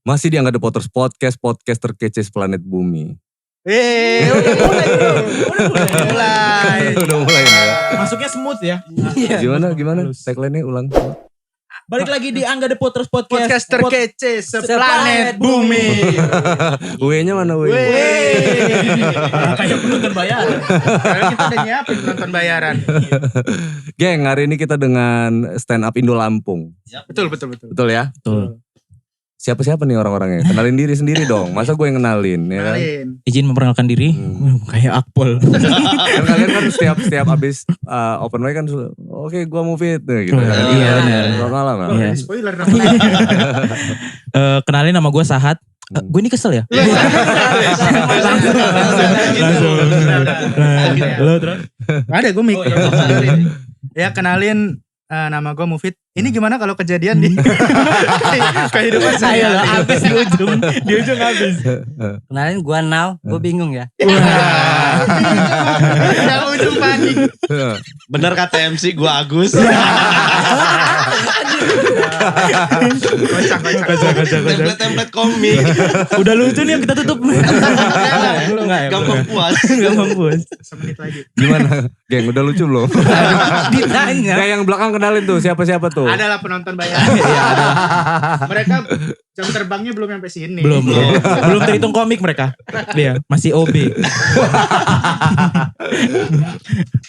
Masih di Angga The Potters Podcast terkece seplanet bumi. Udah mulai ya. Masuknya smooth ya. Gimana? Tagline-nya ulang. Balik lagi di Angga The Potters Podcast terkece seplanet bumi. W-nya mana W? Kayak penonton bayaran. Karena kita udah nyiapin penonton bayaran. Geng, hari ini kita dengan stand up Indo Lampung. Betul. Betul ya? Betul. Siapa-siapa nih orang-orangnya? Kenalin diri sendiri dong. Masa gue yang kenalin ya kan? Izin memperkenalkan diri. Kayak Akpol. Kan kalian kan setiap abis open mic kan oke gue mau fit gitu kan. Iya benar. Selamat malam. Iya. Spoiler Kenalin nama gue Sahat. Gue ini kesel ya? Langsung. Terus? Ada gue Mik. Ya kenalin nama gue Mufid. Ini gimana kalau kejadian di kehidupan saya? Habis di ujung habis. Kenalin gue Nal, gue bingung ya. Yang ujung panik. Bener kata MC gue Agus. Kocak. Template komik. Udah lucu nih yang kita tutup. Gampang puas. Semenit lagi. Gimana? Geng, udah lucu belum? Ditanya. Kayak yang belakang kenalin tuh, siapa-siapa tuh? Adalah penonton bayaran. Iya ada. Mereka jam terbangnya belum sampai sini. Belum terhitung komik mereka. Iya, masih OB.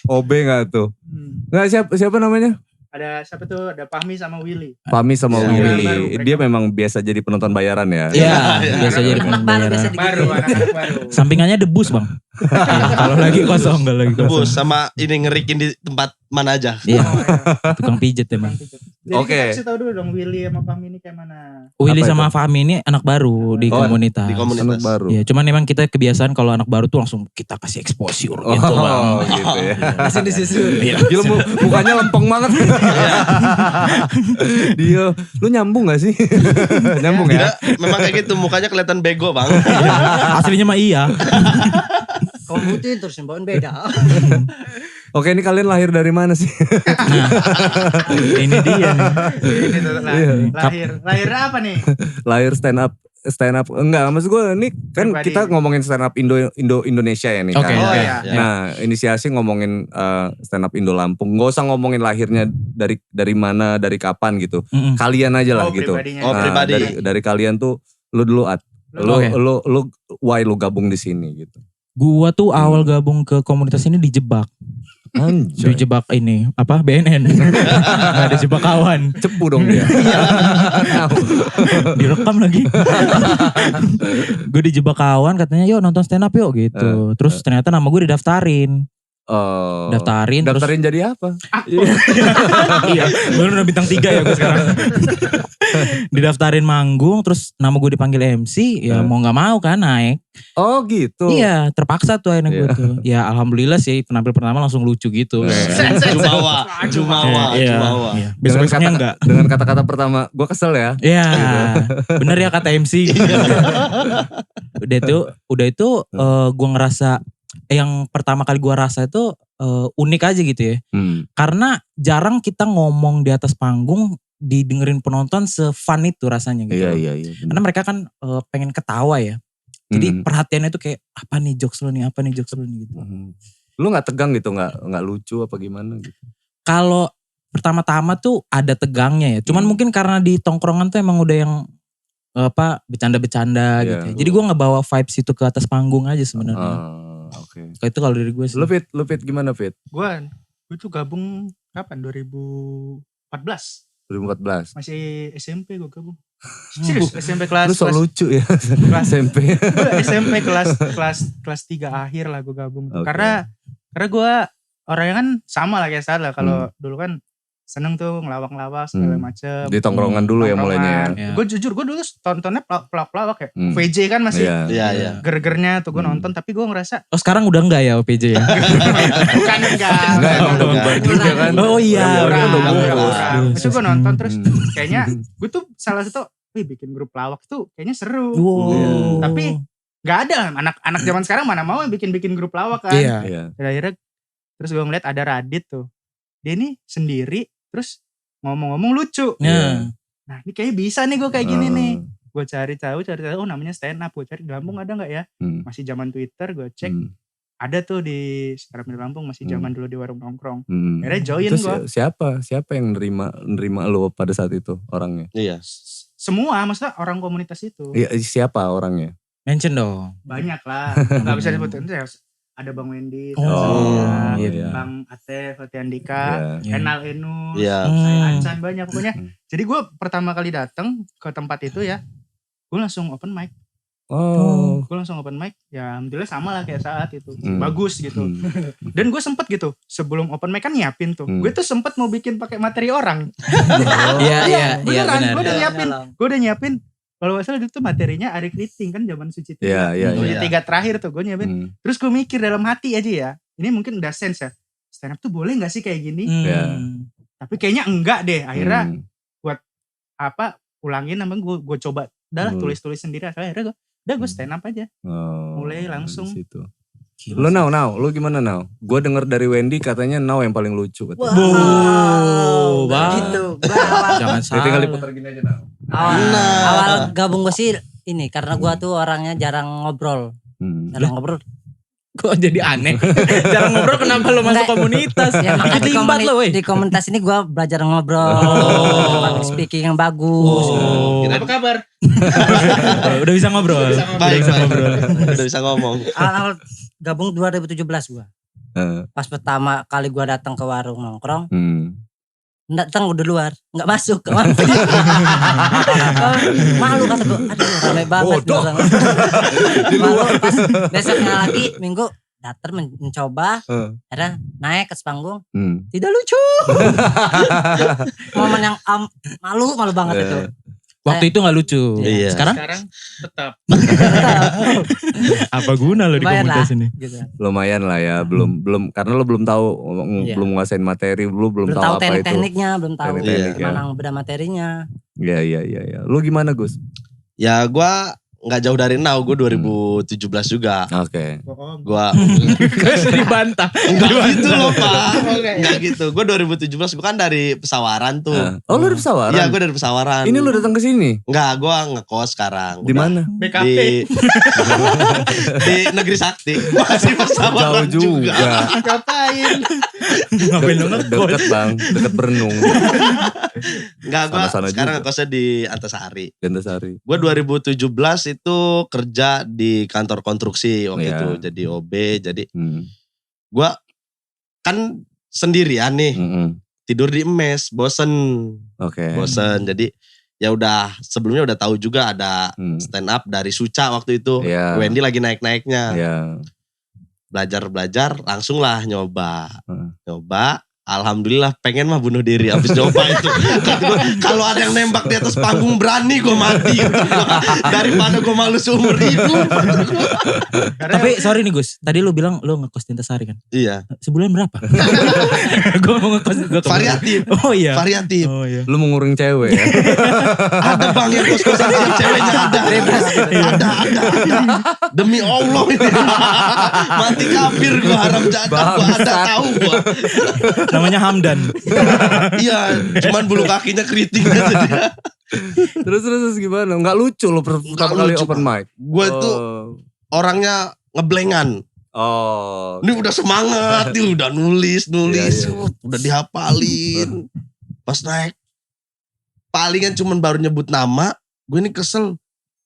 OB gak tuh? Nggak, siapa namanya? Ada siapa tuh? Ada Fahmi sama Willy. Fahmi sama Ya, Willy. baru. Dia memang biasa jadi penonton bayaran ya? Iya, biasa jadi Anak penonton baru bayaran. biasa Baru, anak-anak baru. Sampingannya debus bang. Kalau lagi kosong, kalau lagi Bus kosong. sama ini ngerikin di tempat mana aja. Iya, tukang pijet emang. Jadi Oke. kita kasih tahu dulu dong Willy sama Fahmi ini kayak mana. Willy Apa sama Fahmi ini anak baru di Oh, komunitas. di komunitas. Anak baru. Iya, cuman emang kita kebiasaan kalau anak baru tuh langsung kita kasih exposure gitu bang. Gitu ya. Langsung disusul. Iya. Gila mukanya lempeng banget. Dia, lu nyambung gak sih? Nyambung ya? Tidak, memang kayak gitu mukanya kelihatan bego bang. Aslinya mah iya. Kamu tuh terus bawain beda. Oke, ini kalian lahir dari mana sih? Ini dia nih. Ini tuh lahir apa nih? Lahir stand up enggak, maksud gue ini kan Pribadi. kita ngomongin stand up Indonesia ya nih Oke. kan. Oh Oke. iya. Nah, inisiasi ngomongin stand up Indo Lampung. Gak usah ngomongin lahirnya dari mana, dari kapan gitu. Mm-mm. Kalian aja lah Oh, gitu. pribadinya. Oh, pribadi. Dari kalian tuh lu dulu Oke. lu why lu gabung di sini gitu. Gua tuh awal gabung ke komunitas ini dijebak. Anjay. Dijebak ini apa BNN. Nggak dijebak kawan. Cepu dong dia. Direkam lagi. Gue dijebak kawan katanya yuk nonton stand up yuk gitu. Terus ternyata nama gue didaftarin. Oh. Daftarin jadi apa? Iya, baru udah bintang 3 ya gue sekarang. Didaftarin manggung, terus nama gue dipanggil MC, ya mau nggak mau kan naik. Oh gitu. Iya, terpaksa tuh akhirnya gue Iya. tuh. Ya alhamdulillah sih penampil pertama langsung lucu gitu. Jumawa. Iya. Besok-besoknya enggak. Dengan kata-kata pertama, gue kesel ya. Iya, bener ya kata MC. Udah itu gue ngerasa yang pertama kali gue rasa itu unik aja gitu ya. Karena jarang kita ngomong di atas panggung didengerin penonton se-fun itu rasanya gitu. Iya. Karena mereka kan pengen ketawa ya. Jadi perhatiannya tuh kayak apa nih jokes lu nih gitu. Lu nggak tegang gitu, nggak lucu apa gimana gitu? Kalau pertama-tama tuh ada tegangnya ya. Cuman mungkin karena di tongkrongan tuh emang udah yang bercanda-bercanda gitu ya. Jadi gue ngebawa vibes itu ke atas panggung aja sebenarnya. Oke. Kayak itu kalau dari gue sih. Lu fit gimana fit? Gue tuh gabung kapan? 2014. 2014. Masih SMP gue gabung. Serius SMP kelas. Lu sok lucu ya SMP. SMP kelas 3 akhir lah gue gabung. Oke. Karena gue orangnya kan sama lah kayak Sad lah. Kalau dulu kan seneng tuh ngelawak-ngelawak segala macem. Di tongkrongan dulu ya mulainya. Iya. Gue jujur gue dulu tontonnya pelawak-pelawak ya. VJ kan masih Iya. ger-gernya tuh gue nonton. Tapi gue ngerasa Oh sekarang udah enggak ya OPJ ya? bukan enggak. Enggak emang udah bubar juga kan. Oh iya, Udah udah bungkus. Itu gue nonton terus kayaknya gue tuh salah satu bikin grup pelawak tuh kayaknya seru. Wow. Tapi nggak ada anak zaman sekarang mana mau yang bikin grup pelawak kan. Iya. Dan akhirnya terus gue ngeliat ada Radit tuh. Dia ini sendiri terus ngomong-ngomong lucu. Nah. Nah ini kayaknya bisa nih gue kayak gini nih. gue cari tahu, oh namanya stand up. Gue cari di Lampung ada nggak ya? Masih zaman Twitter, gue cek. Ada tuh di stand up di Lampung, masih zaman dulu di warung nongkrong. Akhirnya join gue. Siapa yang nerima lo pada saat itu orangnya? Iya. Semua, maksudnya orang komunitas itu. Iya, siapa orangnya? Mention dong. Banyak lah, nggak bisa disebutin. Ada Bang Wendy, iya. Bang Ate, Fatih Andika, Enal Enus, Iya. saya Ancan, banyak pokoknya. Jadi gue pertama kali datang ke tempat itu ya, gue langsung open mic. Gue langsung open mic, ya alhamdulillah sama lah kayak saat itu, bagus gitu. Dan gue sempet gitu, sebelum open mic kan nyiapin tuh, gue tuh sempet mau bikin pakai materi orang. Iya Beneran, benar. gue udah nyiapin. Kalau gak salah itu materinya Ari Kriting kan zaman Suci Tiga. Iya. 3 terakhir tuh gue nyiapin. Terus gue mikir dalam hati aja ya, ini mungkin udah sense ya, stand up tuh boleh gak sih kayak gini? Tapi kayaknya enggak deh. Akhirnya buat ulangin sama gue coba. Udah lah tulis-tulis sendiri. Akhirnya gue stand up aja. Mulai langsung. Lu Now, lu gimana Now? Gue denger dari Wendy katanya Now yang paling lucu. Wow, gitu. Jangan salah. Tinggal diputar gini aja Now. Awal gabung gue sih ini karena gue tuh orangnya jarang ngobrol. Jarang ngobrol. Kok jadi aneh? Jarang ngobrol kenapa lo masuk komunitas? Ya makanya di komunitas ini gue belajar ngobrol. Public speaking yang bagus. Apa kabar? Udah bisa ngobrol. Baik. Udah bisa ngomong. Awal gabung 2017 gue. Pas pertama kali gue datang ke warung nongkrong. Datang udah luar, nggak masuk. Malu kata gue, aduh ramai banget. Malu pas besoknya lagi minggu datang mencoba, akhirnya naik ke panggung, tidak lucu. Momen yang malu banget itu. Waktu itu gak lucu. Iya. Sekarang tetap. apa guna lo di komunitas ini? Gitu. Lumayan lah ya, belum karena lo belum tahu, belum nguasain materi, lu belum tahu apa itu. Tekniknya, belum tahu Teknik-tekniknya. mana beda materinya. Iya. Lu gimana Gus? Ya gue gak jauh dari Now, gue 2017 juga. Oke. Gue Dibantah. enggak gitu loh Pak. Enggak gitu. Gue 2017 gue kan dari Pesawaran tuh. Oh lu dari Pesawaran? Iya gue dari Pesawaran. Ini lu datang ke sini? Enggak, gue ngekos sekarang. Di mana? BKP. Di Negeri Sakti. Masih Pesawaran Jauh juga. Ngapain? Ngapain lo ngekos? Deket bang, deket Berenung. Enggak, gue Sana-sana sekarang juga. ngekosnya di Antasari. Gantasari. Gue 2017 itu kerja di kantor konstruksi waktu Iya. itu. Jadi OB, jadi gue kan sendirian nih. Tidur di mes, bosen. Oke. Bosen, jadi ya udah sebelumnya udah tahu juga ada stand up dari Suca waktu itu. Iya. Wendy lagi naik-naiknya. Iya. Belajar langsung lah nyoba. Alhamdulillah pengen mah bunuh diri abis nyoba itu. Kata gua, kalau ada yang nembak di atas panggung berani gue mati. Daripada gue malu seumur hidup. Tapi sorry nih Gus, tadi lu bilang lu ngekos di Antasari kan? Iya. Sebulan berapa? Gue mau ngekos. Variatif. Oh iya. Variatif. Oh iya. Lu menguring cewek ya? Ada bang yang kos-kosan sama ceweknya ada. Ada. Demi Allah ini. Mati kafir gue, haram jadah gue, ada tahu gue. Namanya Hamdan. Iya, cuman bulu kakinya keriting aja dia. Terus gimana? Nggak lucu lo pertama kali lucu, open mic? Gue tuh orangnya ngeblengan. Oh. Ini udah semangat, nih udah nulis, Iya. udah dihafalin. Pas naik, palingan cuman baru nyebut nama, gue ini kesel.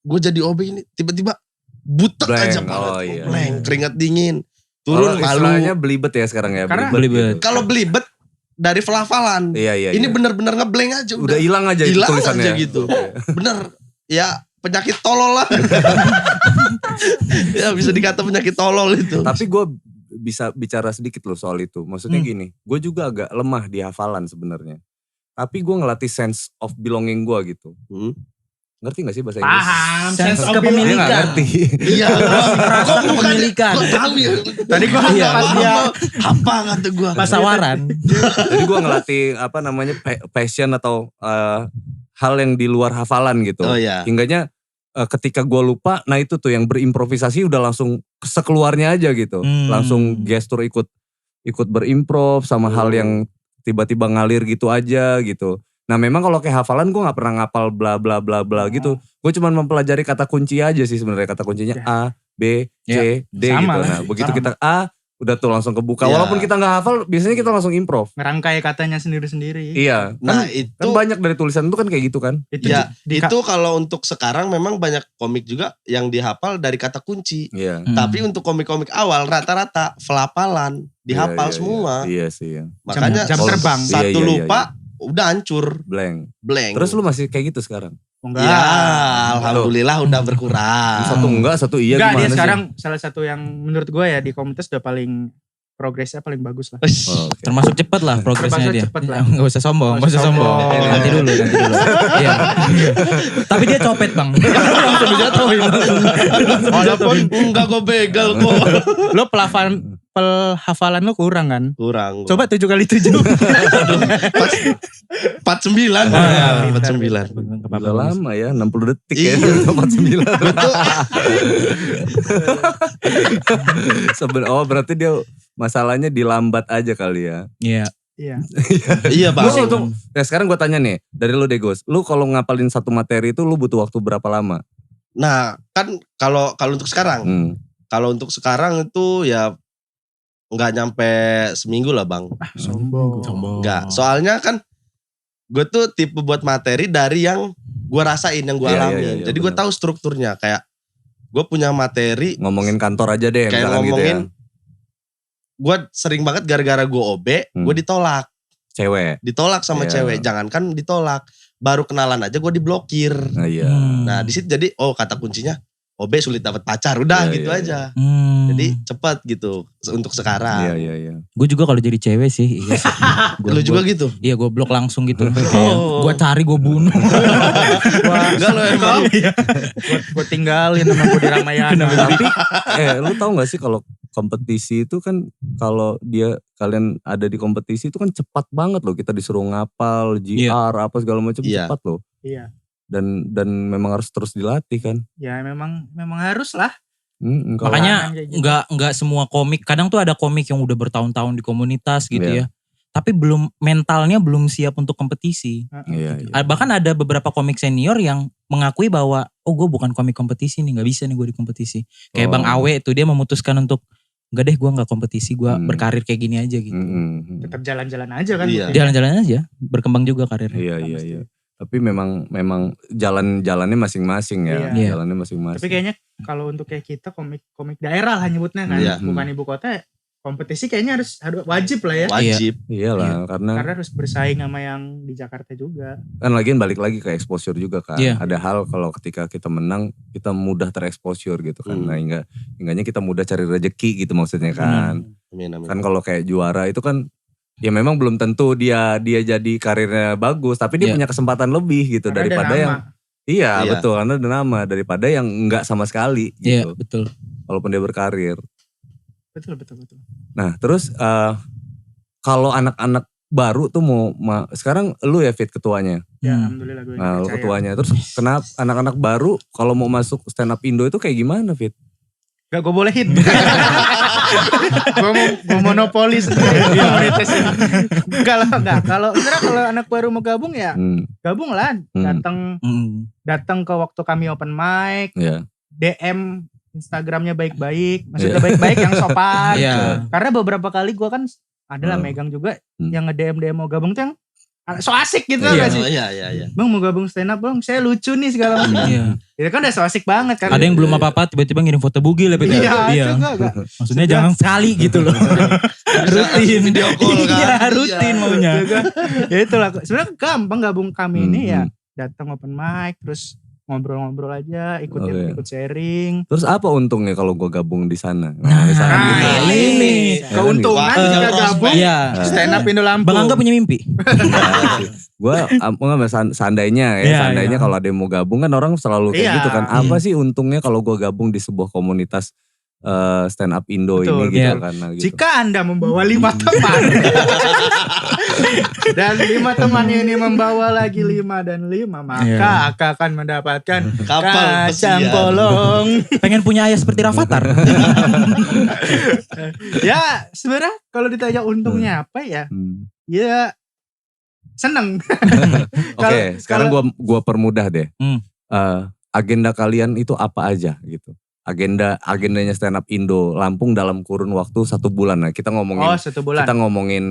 Gue jadi OB ini, tiba-tiba butek Blank. aja Oh, banget. iya. Blank, keringat dingin. Kalau Turun istilahnya malu. belibet ya sekarang ya. Karena belibet. gitu. Kalau belibet dari pelafalan. Iya. Ini bener-bener ngeblank aja. udah hilang aja itu hilang tulisannya. aja gitu. Bener. Ya penyakit tolol lah. Ya bisa dikata penyakit tolol itu. Tapi gue bisa bicara sedikit loh soal itu. Maksudnya gini, gue juga agak lemah di hafalan sebenarnya. Tapi gue ngelatih sense of belonging gue gitu. Ngerti gak sih bahasa Inggris? Paham. Sense of Dia kepemilikan. gak ngerti. Iya. Kok bukan Kepemilikan. Kok tahu ya. Tadi gue pas dia Apa kata gue. Pasawaran. Jadi gue ngelatih apa namanya passion atau hal yang di luar hafalan gitu. Oh iya. Hingganya ketika gue lupa, nah itu tuh yang berimprovisasi udah langsung sekeluarnya aja gitu. Langsung gestur ikut berimprov sama hal yang tiba-tiba ngalir gitu aja gitu. Nah memang kalau kayak hafalan gue gak pernah ngapal bla bla bla bla gitu. Gue cuma mempelajari kata kunci aja sih sebenarnya. Kata kuncinya A, B, C, D gitu. Nah begitu kita A, udah tuh langsung kebuka. Walaupun kita gak hafal, biasanya kita langsung improv. Ngerangkai katanya sendiri-sendiri. Iya. Nah itu. Kan banyak dari tulisan itu kan kayak gitu kan. Itu kalau untuk sekarang memang banyak komik juga yang dihafal dari kata kunci. Iya. Tapi untuk komik-komik awal rata-rata pelafalan. Dihafal semua. Iya sih. Iya. Makanya jam terbang. Satu lupa udah hancur. Blank. Terus lu masih kayak gitu sekarang? Enggak. Ya alhamdulillah udah berkurang. Satu enggak, satu iya enggak, gimana dia sih? sekarang salah satu yang menurut gue ya di komunitas udah paling progresnya paling bagus lah. Termasuk cepat lah progresnya dia. Cepet lah. Enggak usah sombong, enggak usah sombong. Nanti dulu. Iya. Tapi dia copet, Bang. Langsung dijatuhin. Walaupun enggak gue begal kok. Lo hafalan lo kurang kan? Kurang. Coba 7 kali 7. 49. 49. Udah lama ya, 60 detik ya. 49. Oh berarti dia masalahnya dilambat aja kali ya. Iya. Iya Bang. Nah sekarang gue tanya nih, dari lu Degos, lu kalau ngapalin satu materi itu lu butuh waktu berapa lama? Nah kan kalau untuk sekarang, kalau untuk sekarang itu ya nggak nyampe seminggu lah Bang. Sombong. Nggak, soalnya kan gue tuh tipe buat materi dari yang gue rasain, yang gue alamin. Jadi gue tahu strukturnya, kayak gue punya materi. Ngomongin kantor aja deh, kayak ngomongin. Gitu ya. Gue sering banget gara-gara gue OB, gue ditolak. Cewek. Ditolak sama cewek, jangankan ditolak. Baru kenalan aja gue diblokir. Nah di situ jadi kata kuncinya OB sulit dapat pacar, udah gitu aja. Jadi cepat gitu untuk sekarang. Iya. Gue juga kalau jadi cewek sih. Iya sih. Lu juga gitu? Iya, gue blok langsung gitu. Gue cari, gue bunuh. Enggak lo emang. Gue tinggalin sama gue di Ramayana. Tapi lu tahu gak sih kalau kompetisi itu kan kalau kalian ada di kompetisi itu kan cepat banget loh. Kita disuruh ngapal, GR, apa segala macam cepat loh. Iya. Dan memang harus terus dilatih kan. Ya memang harus lah. Makanya nggak semua komik. Kadang tuh ada komik yang udah bertahun-tahun di komunitas gitu ya. Tapi mentalnya belum siap untuk kompetisi. Iya. Bahkan ada beberapa komik senior yang mengakui bahwa gue bukan komik kompetisi nih, nggak bisa nih gue di kompetisi. Kayak Bang Awe tuh dia memutuskan untuk enggak deh, gue gak kompetisi, gue berkarir kayak gini aja gitu. Tetap jalan-jalan aja kan. Jalan-jalan aja, berkembang juga karirnya. Iya. Tapi memang jalannya masing-masing ya. Jalannya masing-masing. Tapi kayaknya kalau untuk kayak kita komik daerah lah nyebutnya kan. Bukan ibu kota, kompetisi kayaknya harus wajib lah ya. Wajib. Iyalah karena harus bersaing sama yang di Jakarta juga. Kan lagian balik lagi ke exposure juga kan. Ada hal kalau ketika kita menang kita mudah tereksposure gitu kan. Nah enggaknya kita mudah cari rezeki gitu maksudnya kan. Amin. Kan kalau kayak juara itu kan ya memang belum tentu dia jadi karirnya bagus, tapi dia punya kesempatan lebih gitu karena daripada yang betul, karena ada nama daripada yang enggak sama sekali gitu. Iya, betul. Walaupun dia berkarir. Betul. Nah, terus kalau anak-anak baru tuh sekarang lu ya Fit ketuanya. Ya, alhamdulillah gue. Nah, lu ketuanya. Terus kenapa anak-anak baru kalau mau masuk stand up Indo itu kayak gimana, Fit? Gak gue bolehin. Gue monopoli sendiri. Kalau sebenarnya kalau anak baru mau gabung ya gabung lah. Datang ke waktu kami open mic. DM Instagramnya baik-baik. Maksudnya baik-baik yang sopan. Karena beberapa kali gue kan adalah megang juga yang nge-DM mau gabung tuh yang so asik gitu gak sih? Iya. Bang mau gabung stand up bang, saya lucu nih segala macam. Itu kan udah so asik banget kan. Ada yang belum apa-apa tiba-tiba ngirim foto bugil ya. Iya. Maksudnya jangan sekali gitu loh. Rutin. Video call kan. Iya rutin maunya. Ya itulah. Sebenarnya gampang gabung kami ini ya. Datang open mic terus ngobrol-ngobrol aja, ikut sharing. Terus apa untungnya kalau gue gabung di sana? Ini keuntungan jika gabung stand up Indo Lampung. Bang Angga punya mimpi. Gue seandainya kalau ada yang mau gabung kan orang selalu kayak gitu kan. Apa sih untungnya kalau gue gabung di sebuah komunitas stand up Indo ini gitu kan. Gitu. Jika Anda membawa 5 teman dan 5 teman ini membawa lagi 5 dan 5 maka akan mendapatkan kapal kacang polong. Pengen punya ayah seperti Rafathar. Ya sebenarnya kalau ditanya untungnya apa ya, ya seneng. Oke, sekarang gua permudah deh. Agenda kalian itu apa aja gitu? Agendanya stand up Indo Lampung dalam kurun waktu 1 bulan. Nah, kita ngomongin 1 bulan. Kita ngomongin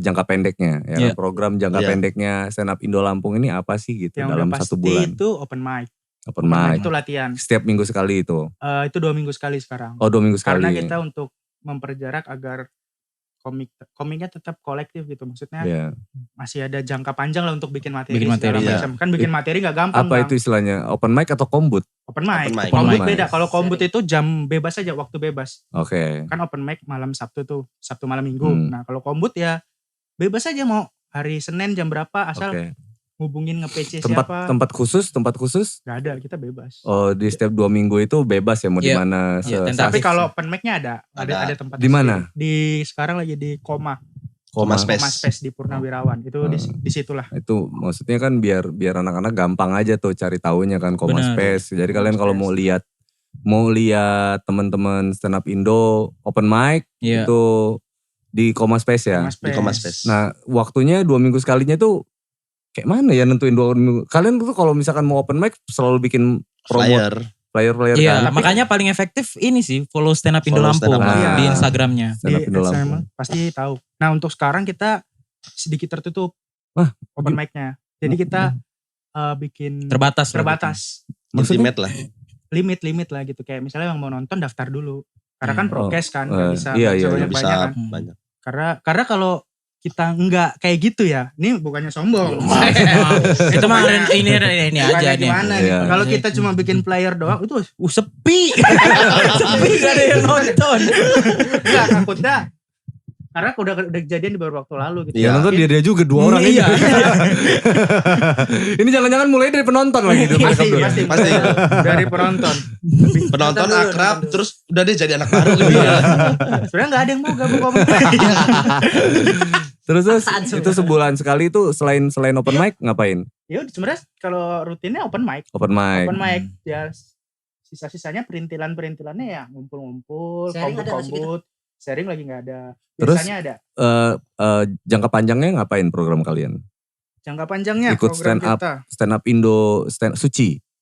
jangka pendeknya ya. Program jangka pendeknya stand up Indo Lampung ini apa sih gitu yang dalam 1 bulan? Itu open mic. Open mic. Itu latihan. Setiap minggu sekali itu. Itu 2 minggu sekali sekarang. Oh, 2 minggu sekali. Karena kita untuk memperjarak agar komiknya tetap kolektif gitu. Maksudnya masih ada jangka panjang lah untuk bikin materi. Kan bikin materi gak gampang. Apa itu istilahnya? Open mic atau kombut? Open mic. Kombut beda. Kalau kombut itu jam bebas aja, waktu bebas. Oke. Kan open mic malam Sabtu tuh. Sabtu malam Minggu. Nah kalau kombut ya bebas aja, mau hari Senin jam berapa asal hubungin nge-PC siapa. Tempat khusus? Gak ada, kita bebas. Oh, di setiap 2 minggu itu bebas ya mau di mana. Tapi kalau open mic-nya ada tempat. Di mana? Sekarang lagi di Koma Space di Purnawirawan. Itu di situlah. Itu maksudnya kan biar anak-anak gampang aja tuh cari taunya kan Koma Space. Jadi kalian kalau mau lihat teman-teman stand up Indo open mic itu di Koma Space ya. Di Koma Space. Nah, waktunya 2 minggu sekalinya tuh kayak mana ya nentuin 2 minggu? Kalian tuh kalau misalkan mau open mic selalu bikin flyer Iya, kan? makanya paling efektif ini sih follow stand up Indo Lampung di Instagramnya. Stand up Indo Lampung. Pasti tahu. Nah untuk sekarang kita sedikit tertutup open mic-nya. Jadi kita bikin terbatas. Limit lah. Limit lah gitu. Kayak misalnya yang mau nonton daftar dulu. Karena kan prokes kan, gak bisa banyak kan. Karena kalau kita enggak kayak gitu ya. Ini bukannya sombong. Itu mah ini aja nih. Kalau kita cuma bikin player doang itu sepi. Sepi gak ada yang nonton. Enggak, takutnya karena udah kejadian di beberapa waktu lalu gitu. Ya nonton dia juga 2 orang ini. Ini jangan-jangan mulai dari penonton lagi. Pasti. Dari penonton. Penonton akrab terus udah deh jadi anak baru gitu ya. Sebenarnya gak ada yang mau gabung komik. Terus itu sebulan sekali itu selain open mic ngapain? Ya sebenarnya kalau rutinnya open mic. Open mic ya sisa-sisanya perintilannya ya ngumpul-ngumpul, kombut. Sharing lagi gak ada. Biasanya ada. Jangka panjangnya ngapain program kalian? Jangka panjangnya ikut stand up Indo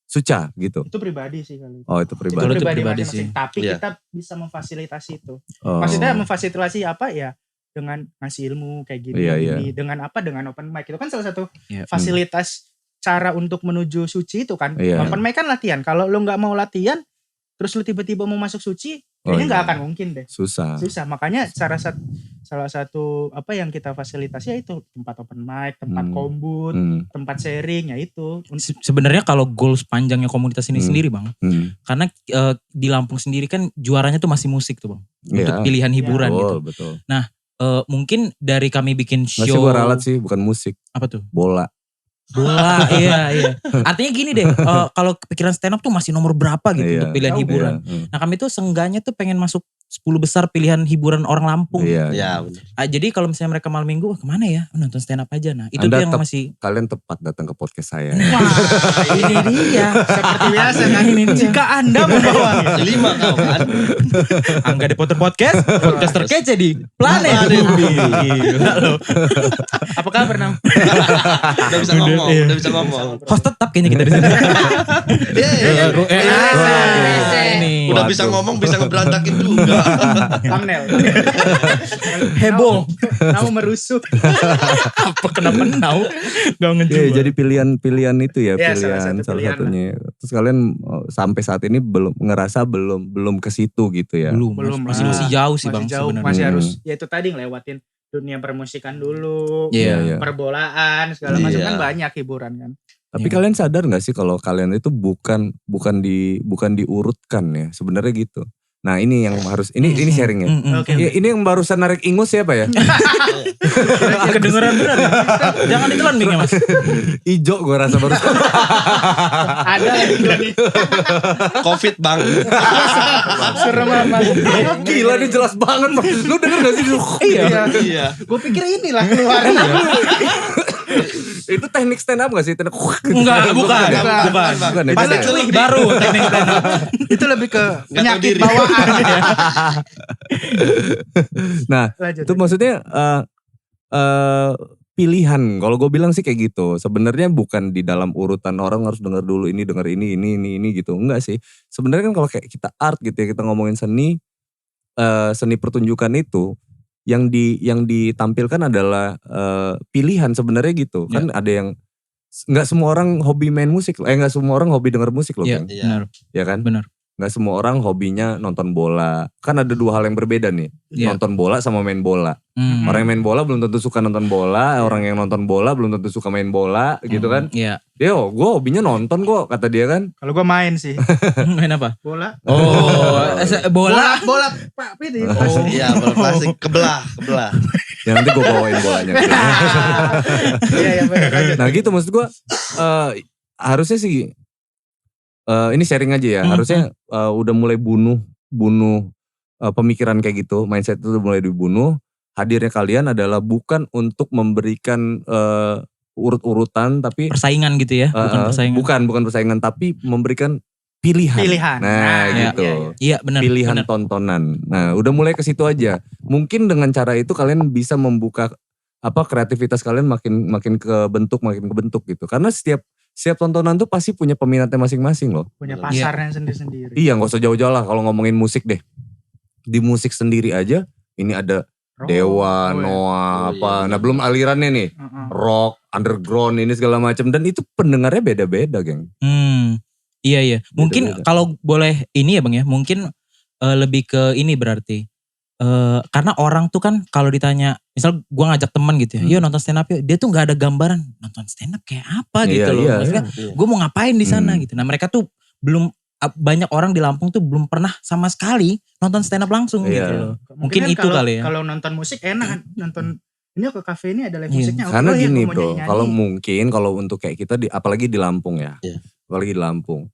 Suca gitu. Itu pribadi sih kali. Oh, itu pribadi sih. Tapi kita bisa memfasilitasi itu. Maksudnya memfasilitasi apa ya? Dengan ngasih ilmu kayak gini. Dengan apa? Dengan open mic. Itu kan salah satu fasilitas cara untuk menuju suci itu kan. Open mic kan latihan. Kalau lu gak mau latihan, terus lu tiba-tiba mau masuk suci, kayaknya gak akan mungkin deh. Susah. Makanya salah satu apa yang kita fasilitasi ya itu tempat open mic, tempat kombut, tempat sharing ya itu. Sebenarnya kalau goals panjangnya komunitas ini sendiri Bang. Karena di Lampung sendiri kan juaranya tuh masih musik tuh Bang. Untuk pilihan hiburan gitu. Betul. Nah mungkin dari kami bikin show. Masih gue ralat sih bukan musik. Apa tuh? Bola, iya. Artinya gini deh, kalau pikiran stand up tuh masih nomor berapa gitu untuk pilihan hiburan. Nah kami tuh seenggaknya tuh pengen masuk 10 besar pilihan hiburan orang Lampung. Iya benar. Jadi kalau misalnya mereka malam minggu, kemana ya? Nonton stand up aja. Nah itu tuh yang masih. Kalian tepat datang ke podcast saya. Wah ini dia. Seperti biasa kan. Jika Anda membawa 5 kau kan. Angga di Potter Podcast terkece di planet bumi. Apa kabar Nam? Udah bisa ngomong. Host tetap kayaknya kita di sini. Udah bisa ngomong, bisa ngeberantakin juga. Thumbnail. Heboh. Nau merusuh. Apa kenapa Nau? Gak ngejual. Jadi pilihan itu ya, pilihan salah satunya. Terus kalian sampai saat ini belum ke situ gitu ya? Belum. Masih jauh sih Bang sebenarnya. Masih harus, ya itu tadi ngelewatin dunia permusikan dulu, perbolaan segala macam kan banyak hiburan kan. Tapi kalian sadar nggak sih kalau kalian itu bukan diurutkan ya sebenarnya gitu. Nah ini yang harus ini sharingnya. Ini yang barusan narik ingus siapa ya? Kedengeran bener. Jangan ditelan mic-nya Mas. Ijo gue rasa barusan. Ada lagi. Covid Bang. Serem apa? Gila ini jelas banget Bang. Lu denger gak sih? Iya. Gue pikir inilah keluaran. Itu teknik stand up gak sih? Enggak, bukan. Itu lebih baru teknik stand up. Itu lebih ke penyakit bawaan. Nah, itu maksudnya pilihan. Kalau gue bilang sih kayak gitu. Sebenarnya bukan di dalam urutan orang harus denger dulu ini, denger ini gitu. Enggak sih. Sebenarnya kan kalau kayak kita art gitu ya, kita ngomongin seni pertunjukan itu yang ditampilkan adalah pilihan sebenarnya gitu. Kan ada yang nggak semua orang hobi main musik loh. Nggak semua orang hobi denger musik loh. Iya, benar. Ya kan? Benar. Nggak semua orang hobinya nonton bola. Kan ada dua hal yang berbeda nih. Nonton bola sama main bola. Orang yang main bola belum tentu suka nonton bola. Orang yang nonton bola belum tentu suka main bola gitu kan. Iya. Yo, gue hobinya nonton kok kata dia kan. Kalau gue main sih. Main apa? Bola. Bola. Bola Pak Pit. Oh iya, bola plastik kebelah. Ya nanti gue bawain bolanya. Iya benar. Nah gitu maksud gue harusnya sih ini sharing aja ya. Harusnya udah mulai bunuh pemikiran kayak gitu. Mindset itu udah mulai dibunuh. Hadirnya kalian adalah bukan untuk memberikan urut-urutan tapi persaingan gitu ya. Bukan persaingan tapi memberikan pilihan. Nah gitu. Iya benar. Pilihan tontonan. Nah udah mulai ke situ aja. Mungkin dengan cara itu kalian bisa membuka kreativitas kalian makin kebentuk gitu. Karena setiap tontonan tuh pasti punya peminatnya masing-masing loh. Punya pasarnya sendiri-sendiri. Iya gak usah jauh-jauh lah kalau ngomongin musik deh. Di musik sendiri aja ini ada Dewa, Noah, apa. Nah belum alirannya nih. Rock, underground ini segala macam. Dan itu pendengarnya beda-beda geng. Iya. Mungkin kalau boleh ini ya Bang ya. Mungkin lebih ke ini berarti. Karena orang tuh kan kalau ditanya, misal gue ngajak teman gitu ya, yuk nonton stand up yuk, dia tuh nggak ada gambaran nonton stand up kayak apa gitu loh. Maksudnya gue mau ngapain di sana gitu. Nah mereka tuh banyak orang di Lampung tuh belum pernah sama sekali nonton stand up langsung gitu loh. Mungkin itu kali ya. Kalau nonton musik enak nonton ini ke kafe ini ada live musiknya. Karena gini bro, kalau untuk kayak kita apalagi di Lampung ya, apalagi di Lampung.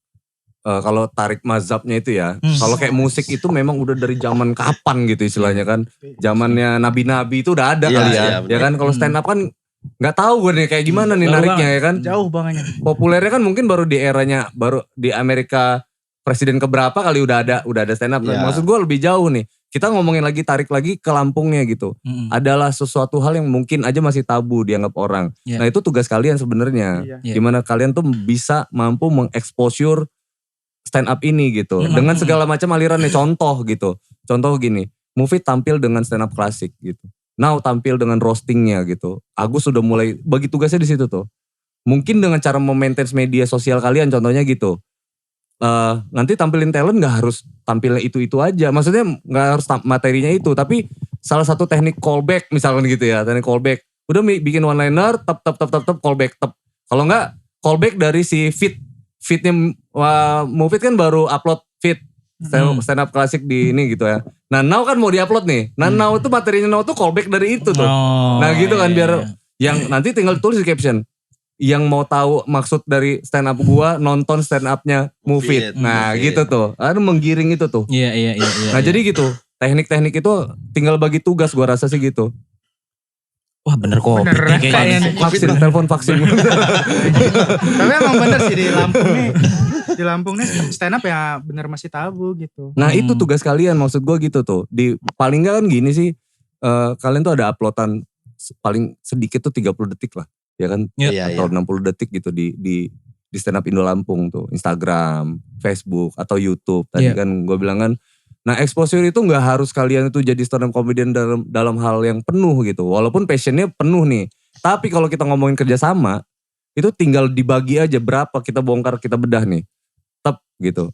Kalau tarik mazhabnya itu ya, kalau kayak musik itu memang udah dari zaman kapan gitu istilahnya kan, zamannya nabi-nabi itu udah ada kali ya, ya kan. Kalau stand up kan nggak tahu gue nih kayak gimana nih nariknya ya kan. Jauh banget. Populernya kan mungkin baru di eranya, baru di Amerika presiden keberapa kali udah ada stand up. Maksud gue lebih jauh nih. Kita ngomongin lagi, tarik lagi ke Lampungnya gitu. Adalah sesuatu hal yang mungkin aja masih tabu dianggap orang. Nah itu tugas kalian sebenarnya. Gimana kalian tuh bisa mampu mengeksposur stand up ini gitu. Dengan segala macam alirannya. Contoh gitu. Contoh gini. Mufid tampil dengan stand up klasik gitu. Now tampil dengan roastingnya gitu. Agus sudah mulai bagi tugasnya di situ tuh. Mungkin dengan cara memaintain media sosial kalian contohnya gitu. Nanti tampilin talent gak harus tampilnya itu aja. Maksudnya gak harus materinya itu. Tapi salah satu teknik callback misalkan gitu ya. Teknik callback. Udah bikin one liner, tep callback. Kalau gak callback dari si fitnya Mufid kan baru upload fit stand up klasik di ini gitu ya. Nah Now kan mau diupload nih. Nah Now itu materinya Now tuh callback dari itu tuh. Nah gitu kan biar yang nanti tinggal tulis di caption. Yang mau tahu maksud dari stand up gua nonton stand upnya Mufid. Nah gitu tuh. Ada menggiring itu tuh. Iya. Nah jadi gitu. Teknik-teknik itu tinggal bagi tugas gua rasa sih gitu. Wah bener kok. Vaksin, telepon vaksin. Tapi emang bener sih di Lampung nih stand up ya bener masih tabu gitu. Nah itu tugas kalian maksud gue gitu tuh. Paling gak kan gini sih. Kalian tuh ada uploadan paling sedikit tuh 30 detik lah. Ya kan? Atau 60 detik gitu di stand up Indo Lampung tuh. Instagram, Facebook atau YouTube. Tadi kan gue bilang kan. Nah exposure itu gak harus kalian itu jadi stand up comedian dalam hal yang penuh gitu. Walaupun passionnya penuh nih. Tapi kalau kita ngomongin kerjasama, itu tinggal dibagi aja berapa kita bongkar, kita bedah nih. Gitu.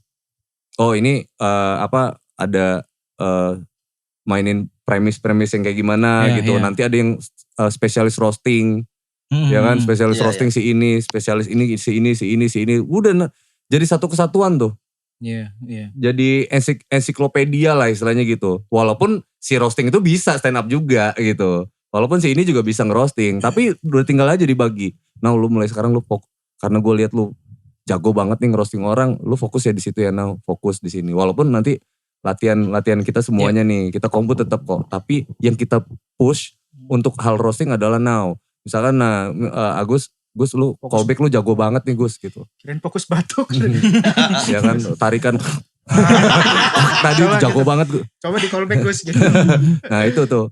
Oh ini ada mainin premis yang kayak gimana gitu. Nanti ada yang spesialis roasting. Ya kan spesialis roasting si ini, spesialis ini, si ini. Udah jadi satu kesatuan tuh. Jadi ensiklopedia lah istilahnya gitu. Walaupun si roasting itu bisa stand up juga gitu. Walaupun si ini juga bisa ngerosting. Tapi udah tinggal aja dibagi. Nah lu mulai sekarang lu karena gue lihat lu jago banget nih ngerosting orang. Lu fokus ya di situ ya. Nah fokus di sini. Walaupun nanti latihan kita semuanya nih. Kita kompu tetap kok. Tapi yang kita push untuk hal roasting adalah Now. Misalkan Agus lu callback lu jago banget nih Gus gitu. Kirain fokus batuk. Ya kan tarikan. Tadi jago banget. Coba di callback Gus gitu. Nah itu tuh.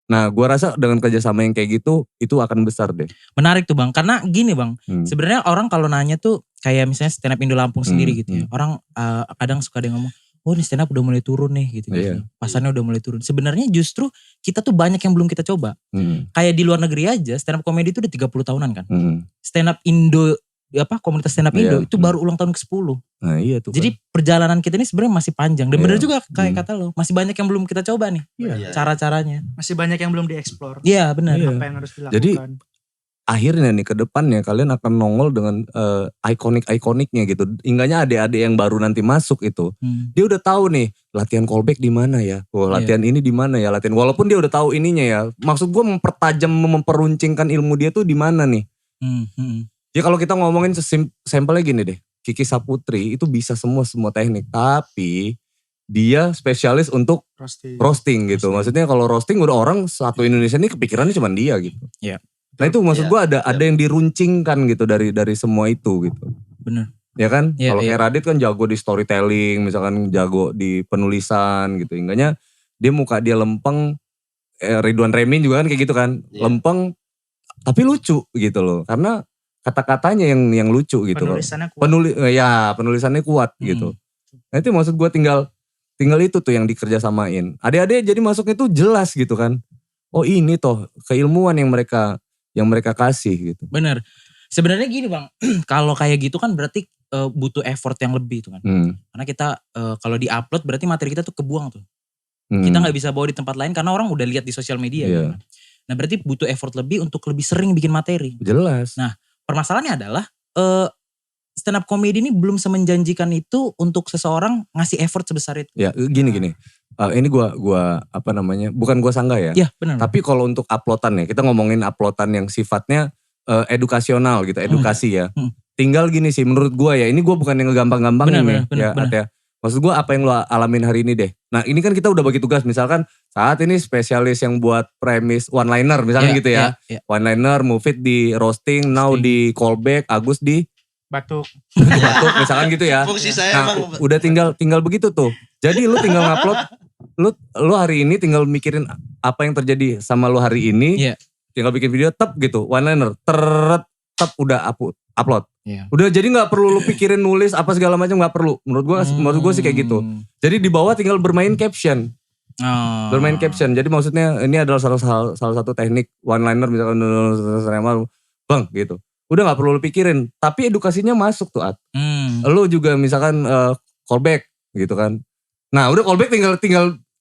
Nah gue rasa dengan kerjasama yang kayak gitu itu akan besar deh. Menarik tuh Bang, karena gini Bang, sebenarnya orang kalau nanya tuh kayak misalnya stand up Indo Lampung sendiri gitu ya. Orang kadang suka ada ngomong, oh ini stand up udah mulai turun nih gitu. Pasarnya udah mulai turun. Sebenarnya justru kita tuh banyak yang belum kita coba. Kayak di luar negeri aja stand up comedy itu udah 30 tahunan kan. Stand up Indo, komunitas stand up Indo itu baru ulang tahun ke-10. Nah iya tuh. Jadi perjalanan kita ini sebenarnya masih panjang. Dan bener juga kayak kata lo, masih banyak yang belum kita coba nih. Cara-caranya. Masih banyak yang belum dieksplor. Iya benar. Apa yang harus dilakukan. Jadi akhirnya nih ke depannya kalian akan nongol dengan ikonik-ikoniknya gitu. Hingganya adik-adik yang baru nanti masuk itu. Dia udah tahu nih latihan callback di mana ya. Latihan ini di mana ya, latihan. Walaupun dia udah tahu ininya ya. Maksud gue mempertajam, memperuncingkan ilmu dia tuh di mana nih. Ya kalau kita ngomongin sampelnya gini deh. Kiki Saputri itu bisa semua teknik. Tapi dia spesialis untuk roasting gitu. Maksudnya kalau roasting udah orang satu Indonesia ini kepikirannya cuma dia gitu. Iya. Nah itu maksud gue ada yang diruncingkan gitu dari semua itu gitu. Bener. Ya kan? Ya, kalau kayak Radit kan jago di storytelling, misalkan jago di penulisan gitu. Hingganya dia muka dia lempeng, Ridwan Remin juga kan kayak gitu kan. Lempeng tapi lucu gitu loh. Karena kata-katanya yang lucu gitu. Penulisannya kuat. Penulisannya kuat gitu. Nah itu maksud gue tinggal itu tuh yang dikerjasamain. Adik-adik jadi masuknya tuh jelas gitu kan. Oh ini toh keilmuan yang mereka kasih gitu. Bener. Sebenarnya gini Bang, kalau kayak gitu kan berarti butuh effort yang lebih tuh kan. Karena kita kalau di-upload berarti materi kita tuh kebuang tuh. Kita gak bisa bawa di tempat lain karena orang udah lihat di sosial media. Gitu. Nah berarti butuh effort lebih untuk lebih sering bikin materi. Jelas. Nah permasalahannya adalah stand up comedy ini belum semenjanjikan itu untuk seseorang ngasih effort sebesar itu. Ya gini. Ini gua apa namanya, bukan gua sanggah ya. Iya benar. Tapi kalau untuk uploadan ya, kita ngomongin uploadan yang sifatnya edukasional gitu, edukasi ya. Tinggal gini sih menurut gua ya, ini gua bukan yang ngegampang-gampangin ya. Maksud gua apa yang lo alamin hari ini deh. Nah ini kan kita udah bagi tugas, misalkan saat ini spesialis yang buat premis one liner misalnya gitu ya. One liner, Mufid di roasting, now di callback, Agus di batuk misalkan gitu ya. Fungsi saya nah, udah tinggal begitu tuh. Jadi lu tinggal ngupload, lu hari ini tinggal mikirin apa yang terjadi sama lu hari ini. Tinggal bikin video tep gitu, one liner, tep udah upload. Udah jadi nggak perlu lu pikirin nulis apa segala macam, nggak perlu. Menurut gua sih kayak gitu. Jadi di bawah tinggal bermain caption. Bermain caption. Jadi maksudnya ini adalah salah satu teknik one liner misalkan bang gitu. Udah gak perlu lu pikirin. Tapi edukasinya masuk tuh At. Lu juga misalkan callback gitu kan. Nah udah callback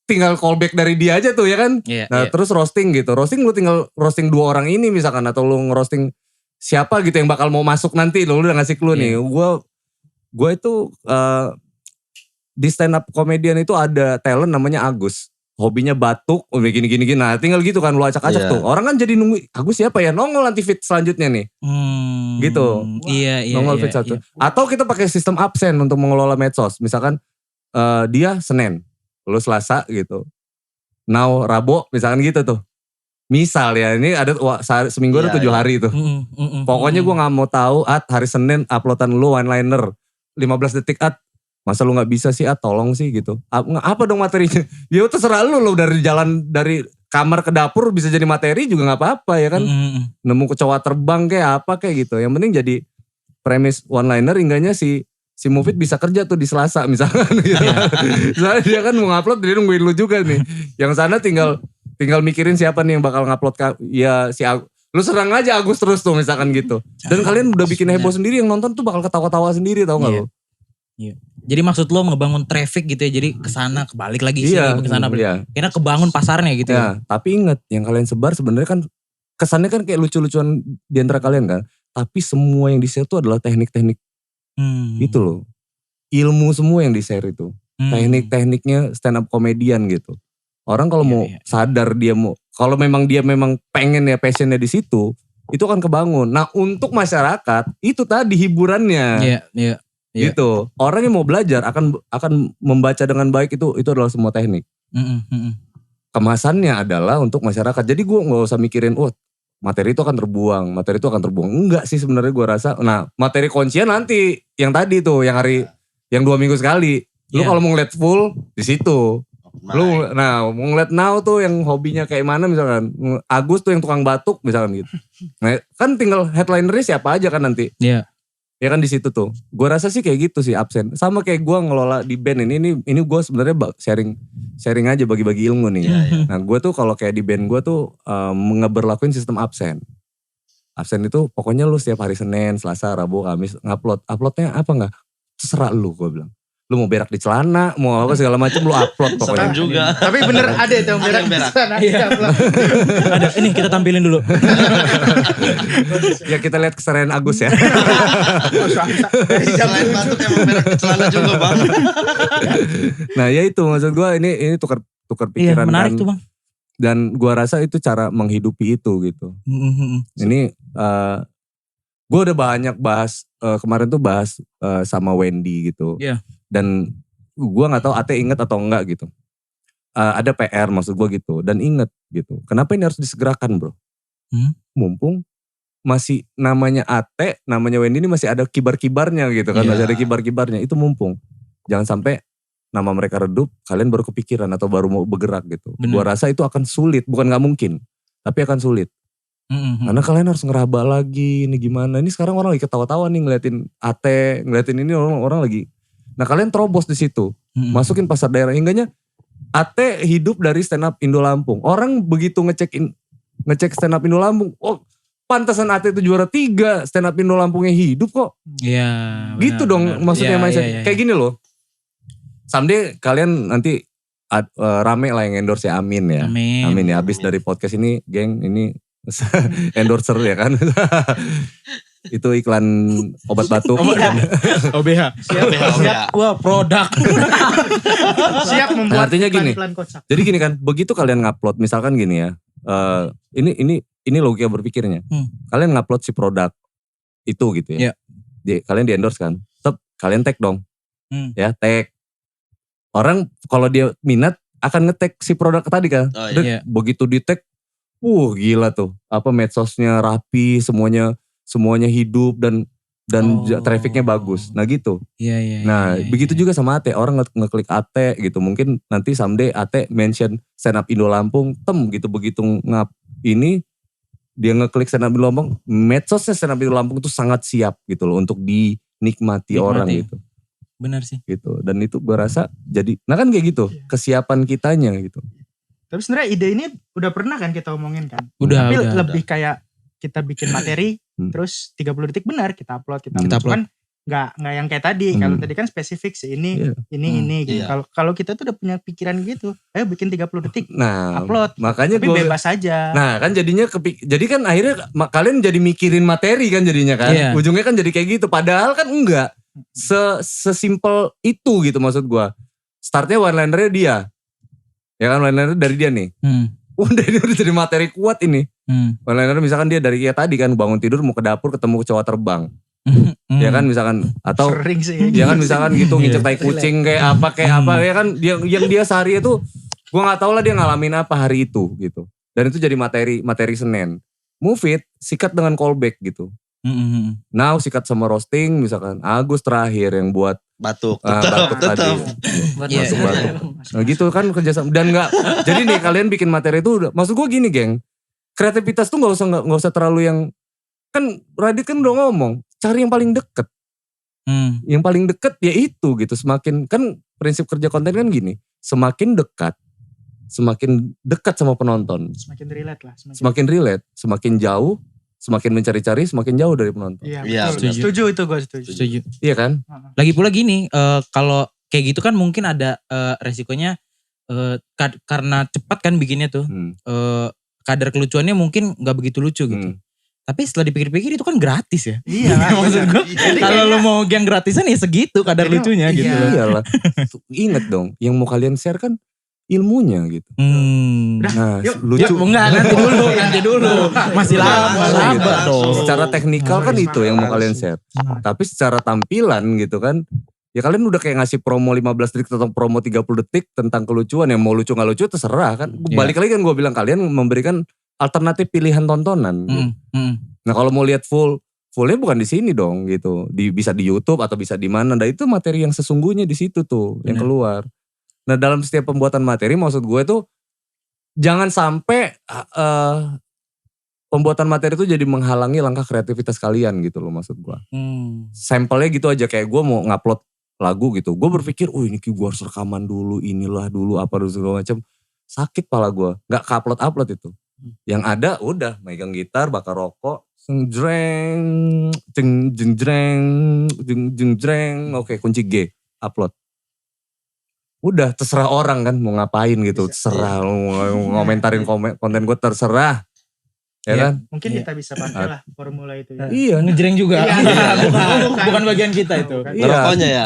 tinggal callback dari dia aja tuh ya kan. Terus roasting gitu. Roasting lu tinggal roasting 2 orang ini misalkan. Atau lu ngerosting siapa gitu yang bakal mau masuk nanti. Lu udah ngasih clue nih. Gue itu di stand up comedian itu ada talent namanya Agus. Hobinya batuk, gini. Nah tinggal gitu kan lu acak-acak tuh. Orang kan jadi nunggu, Agus siapa ya? Nongol nanti fit selanjutnya nih. Gitu. Nongol fit satu. Atau kita pakai sistem absen untuk mengelola medsos. Misalkan dia Senin, lu Selasa gitu. Now Rabu misalkan gitu tuh. Misal ya ini ada seminggu ada 7 hari tuh. Pokoknya gue gak mau tahu hari Senin uploadan lu one liner 15 detik masa lu gak bisa sih tolong sih gitu. Apa dong materinya? Ya terserah lu dari kamar ke dapur bisa jadi materi juga gak apa-apa ya kan. Nemu kecoa terbang kayak apa kayak gitu. Yang penting jadi premis one liner hingganya si Mufid bisa kerja tuh di Selasa misalkan gitu. Soalnya dia kan mau ngupload dia nungguin lu juga nih. Yang sana tinggal mikirin siapa nih yang bakal ngupload ya si lu serang aja Agus terus tuh misalkan gitu. Dan kalian udah bikin heboh sendiri, yang nonton tuh bakal ketawa-tawa sendiri tau gak lu? Iya. Jadi maksud lo ngebangun traffic gitu ya, jadi kesana kebalik lagi sih, kesana balik. Karena kebangun pasarnya gitu ya. Tapi inget yang kalian sebar sebenarnya kan kesannya kan kayak lucu-lucuan di antara kalian kan. Tapi semua yang di-share itu adalah teknik-teknik itu loh. Ilmu semua yang di-share itu. Teknik-tekniknya stand up comedian gitu. Orang kalau mau sadar dia mau, kalau memang dia memang pengen ya passionnya di situ, itu akan kebangun. Nah untuk masyarakat itu tadi hiburannya. Gitu. Orang yang mau belajar akan membaca dengan baik itu adalah semua teknik. Kemasannya adalah untuk masyarakat. Jadi gue nggak usah mikirin, materi itu akan terbuang, Enggak sih sebenarnya gue rasa. Nah materi kuncian nanti yang tadi tuh, yang 2 minggu sekali. Lu kalau mau ngeliat full di situ. Lu nah mau ngeliat Now tuh yang hobinya kayak mana misalkan. Agus tuh yang tukang batuk misalkan gitu. Nah kan tinggal headlinernya siapa aja kan nanti. Iya. Ya kan di situ tuh. Gue rasa sih kayak gitu sih absen. Sama kayak gue ngelola di band ini gue sebenarnya sharing aja bagi-bagi ilmu nih. Nah gue tuh kalau kayak di band gue tuh ngeberlakuin sistem absen. Absen itu pokoknya lu setiap hari Senin, Selasa, Rabu, Kamis ngupload. Uploadnya apa enggak? Terserah lu gue bilang. Lu mau berak di celana, mau apa segala macam lu upload pokoknya. Serem juga. Tapi bener ada itu yang berak di sana. Ada, ini kita tampilin dulu. Ya kita lihat keserian Agus ya. Selain batuk emang berak di celana juga Bang. Nah ya itu maksud gue ini tukar Iya pikiran menarik kan. tuh Bang. Dan gue rasa itu cara menghidupi itu gitu. Ini gue udah banyak bahas kemarin tuh bahas sama Wendy gitu. Iya. Dan gue nggak tahu Ate inget atau enggak gitu. Ada PR maksud gue gitu. Dan inget gitu. Kenapa ini harus disegerakan bro? Mumpung masih namanya Ate, namanya Wendy ini masih ada kibar-kibarnya gitu kan. Masih ada kibar-kibarnya. Itu mumpung. Jangan sampai nama mereka redup, kalian baru kepikiran atau baru mau bergerak gitu. Gue rasa itu akan sulit, bukan gak mungkin. Tapi akan sulit. Karena kalian harus ngeraba lagi, ini gimana. Ini sekarang orang lagi ketawa-tawa nih ngeliatin Ate, ngeliatin ini orang lagi. Nah kalian terobos di situ. Masukin pasar daerah. Hingganya Ate hidup dari stand up Indo Lampung. Orang begitu ngecek stand up Indo Lampung. Oh pantasan Ate itu juara 3, stand up Indo Lampungnya hidup kok. Iya. Gitu dong maksudnya mindset. Kayak gini loh. Someday kalian nanti rame lah yang endorse ya, amin ya. Amin ya, habis dari podcast ini geng ini endorser ya kan. Itu iklan obat batuk. OBH. Siap. Wah produk. Siap membuat artinya gini. iklan kocak. Jadi gini kan, begitu kalian ngupload misalkan gini ya. Ini logika berpikirnya. Kalian ngupload si produk itu gitu ya. Kalian di endorse kan. Tetap kalian tag dong. Ya tag. Orang kalau dia minat akan nge-tag si produk tadi kan. Begitu di tag, gila tuh. Apa medsosnya rapi, semuanya hidup dan trafficnya bagus. Nah gitu. Nah begitu juga sama Ate. Orang ngeklik Ate gitu. Mungkin nanti someday Ate mention stand up Indo Lampung. Gitu begitu ini dia ngeklik stand up Indo Lampung. Medsosnya stand up Indo Lampung itu sangat siap gitu loh. Untuk dinikmati orang gitu. Benar sih. Gitu. Dan itu gue rasa jadi, nah kan kayak gitu, kesiapan kitanya gitu. Tapi sebenarnya ide ini udah pernah kan kita omongin kan. Tapi lebih kayak kita bikin materi, terus 30 detik benar kita upload. Kita upload. Kan nggak yang kayak tadi. Kalau tadi kan spesifik sih ini gitu. Kalau kita tuh udah punya pikiran gitu, ayo bikin 30 detik, upload. Makanya tapi bebas aja. Nah kan jadinya jadi kan akhirnya kalian jadi mikirin materi kan jadinya kan. Ujungnya kan jadi kayak gitu. Padahal kan enggak. Sesimpel itu gitu maksud gue. Startnya one-linernya dia. Ya kan one-linernya dari dia nih. Udah ini udah jadi materi kuat ini. One-linernya misalkan dia dari kayak tadi kan bangun tidur mau ke dapur ketemu kecoa terbang. Ya kan misalkan atau sering sih. Ya kan misalkan gitu nginjek tai kucing kayak apa ya kan yang dia sehari itu gue nggak tahu lah dia ngalamin apa hari itu gitu. Dan itu jadi materi Senin. Move it, sikat dengan callback gitu. Now sikat sama roasting misalkan Agus terakhir yang buat batuk tadi. Batuk. Nah gitu kan kerjasama dan nggak. Jadi nih kalian bikin materi itu udah. Maksud gue gini geng, kreativitas tuh nggak usah terlalu yang kan Radit kan udah ngomong cari yang paling deket. Yang paling deket ya itu gitu. Semakin kan prinsip kerja konten kan gini, semakin dekat sama penonton. Semakin relate lah. Semakin relate, semakin jauh. Semakin mencari-cari, semakin jauh dari penonton. Iya, setuju itu gue setuju. Iya kan? Lagi pula gini, kalau kayak gitu kan mungkin ada resikonya karena cepat kan bikinnya tuh. Kadar kelucuannya mungkin gak begitu lucu gitu. Tapi setelah dipikir-pikir itu kan gratis ya. Iya maksud gue. Kalau lo mau yang gratisan ya segitu kadar lucunya gitu. Iyalah. Ingat dong, yang mau kalian share kan ilmunya gitu. Nah, lucu. Nanti dulu. Masih lama, sabar dong. Secara teknikal kan itu yang mau kalian share. Tapi secara tampilan gitu kan, ya kalian udah kayak ngasih promo 15 detik atau promo 30 detik tentang kelucuan. Yang mau lucu gak lucu terserah kan. Balik lagi kan gue bilang kalian memberikan alternatif pilihan tontonan. Gitu. Nah kalau mau lihat fullnya bukan di sini dong gitu. Bisa di YouTube atau bisa di mana. Nah itu materi yang sesungguhnya di situ tuh yang keluar. Nah dalam setiap pembuatan materi maksud gue tuh jangan sampai pembuatan materi itu jadi menghalangi langkah kreativitas kalian gitu loh maksud gue. Sampelnya gitu aja kayak gue mau ngupload lagu gitu. Gue berpikir ini gue harus rekaman dulu inilah dulu apa dulu segala macam. Sakit pala gue. Gak ke-upload itu. Yang ada udah megang gitar bakar rokok. Jeng jeng oke kunci G upload. Udah terserah orang kan mau ngapain gitu. Terserah mau ngomentarin konten gue terserah. Ya kan? Mungkin kita bisa pakai lah formula itu. Ya. Iya, ngejreng juga. Iya. Bukan bagian kita itu. Ngerokoknya ya.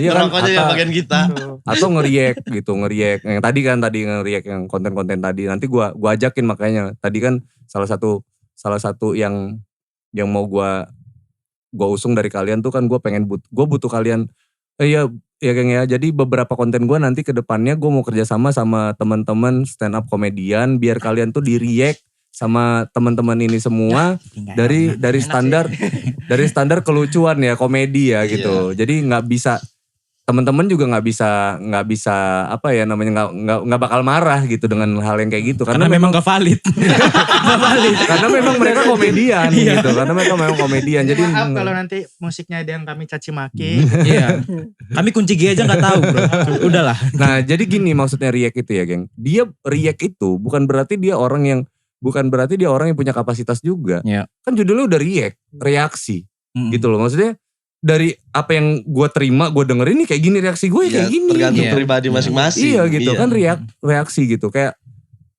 Iya kan. Ngerokoknya ya bagian kita. Atau ngeriak gitu, ngeriak. Yang tadi ngeriak yang konten-konten tadi. Nanti gua ajakin makanya. Tadi kan salah satu yang mau gua usung dari kalian tuh kan gua butuh kalian. Iya Kang ya. Jadi beberapa konten gue nanti ke depannya gue mau kerjasama sama teman-teman stand up komedian biar kalian tuh di-react sama teman-teman ini semua dari standar kelucuan ya komedi ya gitu. Jadi nggak bisa teman-teman juga nggak bisa apa ya namanya nggak bakal marah gitu dengan hal yang kayak gitu karena memang gak valid. Karena memang mereka komedian gitu. Karena mereka memang komedian. Jadi maaf kalau nanti musiknya ada yang kami caci maki. Iya. Kami kunci G aja nggak tahu, bro. Udahlah. Nah, jadi gini maksudnya react itu ya, geng. Dia react itu bukan berarti dia orang yang punya kapasitas juga. Iya. Kan judulnya udah reaksi. Gitu loh. Maksudnya dari apa yang gue terima, gue dengerin nih kayak gini reaksi gue kayak gini. Tergantung pribadi masing-masing. Iya gitu kan reaksi gitu. Kayak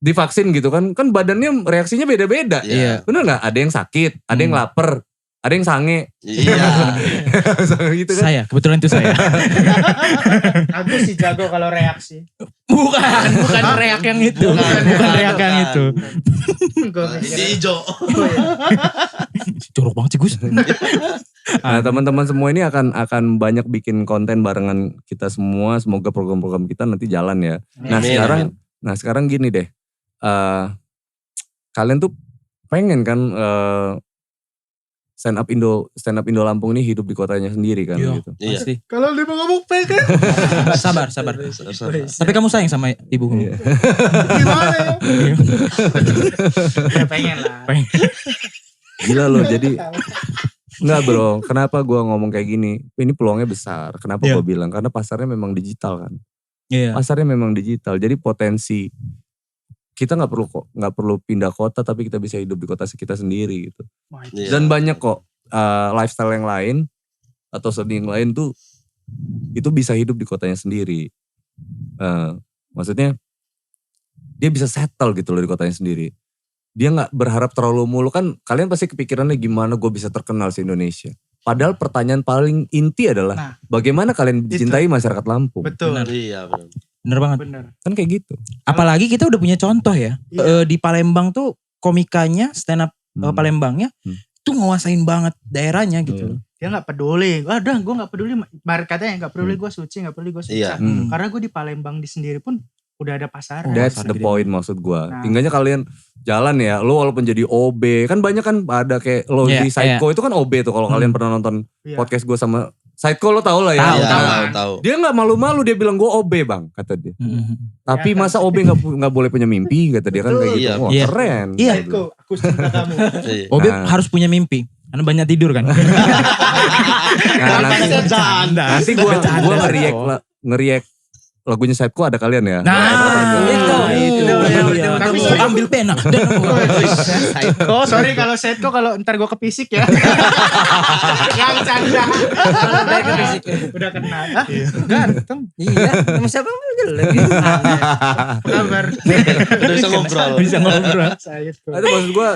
divaksin gitu kan badannya reaksinya beda-beda. Iya. Bener gak? Ada yang sakit, ada yang lapar, ada yang sange. Iya. Gitu kan? Kebetulan itu saya. Aku sih jago kalau reaksi. Bukan reak yang itu. Bukan reak yang itu. Ini hijau. Jorok banget sih Gus. Nah teman-teman semua ini akan banyak bikin konten barengan kita semua. Semoga program-program kita nanti jalan ya. Nah sekarang gini deh. Kalian tuh pengen kan stand up Indo Lampung ini hidup di kotanya sendiri kan gitu. Iya. Pasti. Kalau dia mau ngomong pengen. Sabar. Tapi kamu sayang sama ibumu. Gimana ya? Ya pengen lah. Gila loh jadi. Enggak bro, kenapa gue ngomong kayak gini? Ini peluangnya besar. Kenapa gue bilang? Karena pasarnya memang digital kan. Iya. Pasarnya memang digital. Jadi potensi kita nggak perlu pindah kota, tapi kita bisa hidup di kota kita sendiri gitu. Dan banyak kok lifestyle yang lain atau seni yang lain tuh itu bisa hidup di kotanya sendiri. Maksudnya dia bisa settle gitu loh di kotanya sendiri. Dia gak berharap terlalu mulu kan kalian pasti kepikirannya gimana gue bisa terkenal di Indonesia. Padahal pertanyaan paling inti adalah bagaimana kalian dicintai masyarakat Lampung. Betul. Iya benar. Bener banget. Kan kayak gitu. Apalagi kita udah punya contoh ya. Di Palembang tuh komikanya stand up Palembangnya tuh nguasain banget daerahnya gitu. Dia gak peduli. Gue gak peduli. Katanya gak peduli gue suci, gak peduli gue susah. Karena gue di Palembang di sendiri pun udah ada pasaran. That's the point maksud gue. Tinggalnya kalian jalan ya. Lo walaupun jadi OB. Kan banyak kan ada kayak lo di Psycho itu kan OB tuh. Kalau kalian pernah nonton podcast gue sama Psycho lo tau lah ya. Tahu. Dia gak malu-malu. Dia bilang gue OB bang. Kata dia. Tapi masa OB gak boleh punya mimpi. Kata dia kan kayak gitu. Wah keren. Iya. Psycho, aku cinta kamu. OB harus punya mimpi. Karena banyak tidur kan. Nanti gue ngeriak lagunya Saidko ada kalian ya. Itu. Kamu ambil pena. Sorry kalau Saidko kalau ntar gue kepisik ya. Yang canda. Udah kenal. Ganteng. Iya. Sama siapa mau jelek. Kabar. Bisa ngobrol. Itu maksud gue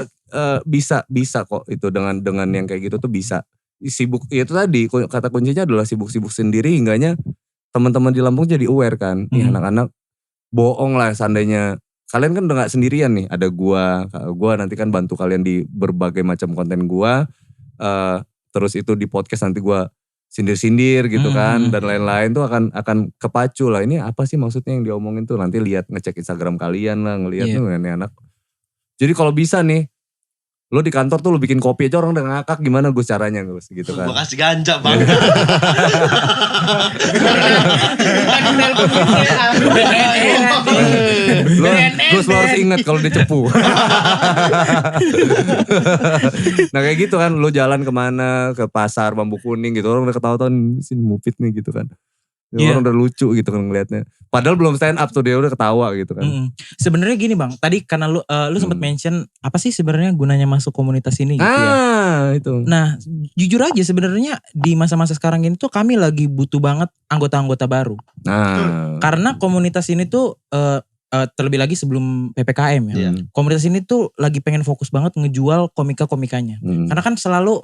bisa kok itu dengan yang kayak gitu tuh bisa. Sibuk itu tadi kata kuncinya adalah sibuk-sibuk sendiri hingganya teman-teman di Lampung jadi aware kan. Nih anak-anak bohong lah seandainya kalian kan udah gak sendirian nih. Ada gua nanti kan bantu kalian di berbagai macam konten gua. Terus itu di podcast nanti gua sindir-sindir gitu kan. Dan lain-lain tuh akan kepacu lah. Ini apa sih maksudnya yang diomongin tuh. Nanti lihat ngecek Instagram kalian lah. Ngeliat nih anak. Jadi kalau bisa nih. Lo di kantor tuh lo bikin kopi aja orang udah ngakak, gimana Gus caranya Gus gitu kan. Gua kasih ganja bang. Gus lo harus ingat kalau dia cepu. Nah kayak gitu kan, lo jalan kemana, ke pasar Bambu Kuning gitu, orang udah ketawa-tawa sini Mufid nih gitu kan. Orang udah lucu gitu kan ngeliatnya. Padahal belum stand up tuh dia udah ketawa gitu kan. Sebenarnya gini bang, tadi karena lu sempat mention apa sih sebenarnya gunanya masuk komunitas ini gitu ya. Itu. Nah jujur aja sebenarnya di masa-masa sekarang ini tuh kami lagi butuh banget anggota-anggota baru. Karena komunitas ini tuh terlebih lagi sebelum PPKM ya. Komunitas ini tuh lagi pengen fokus banget ngejual komika-komikanya. Karena kan selalu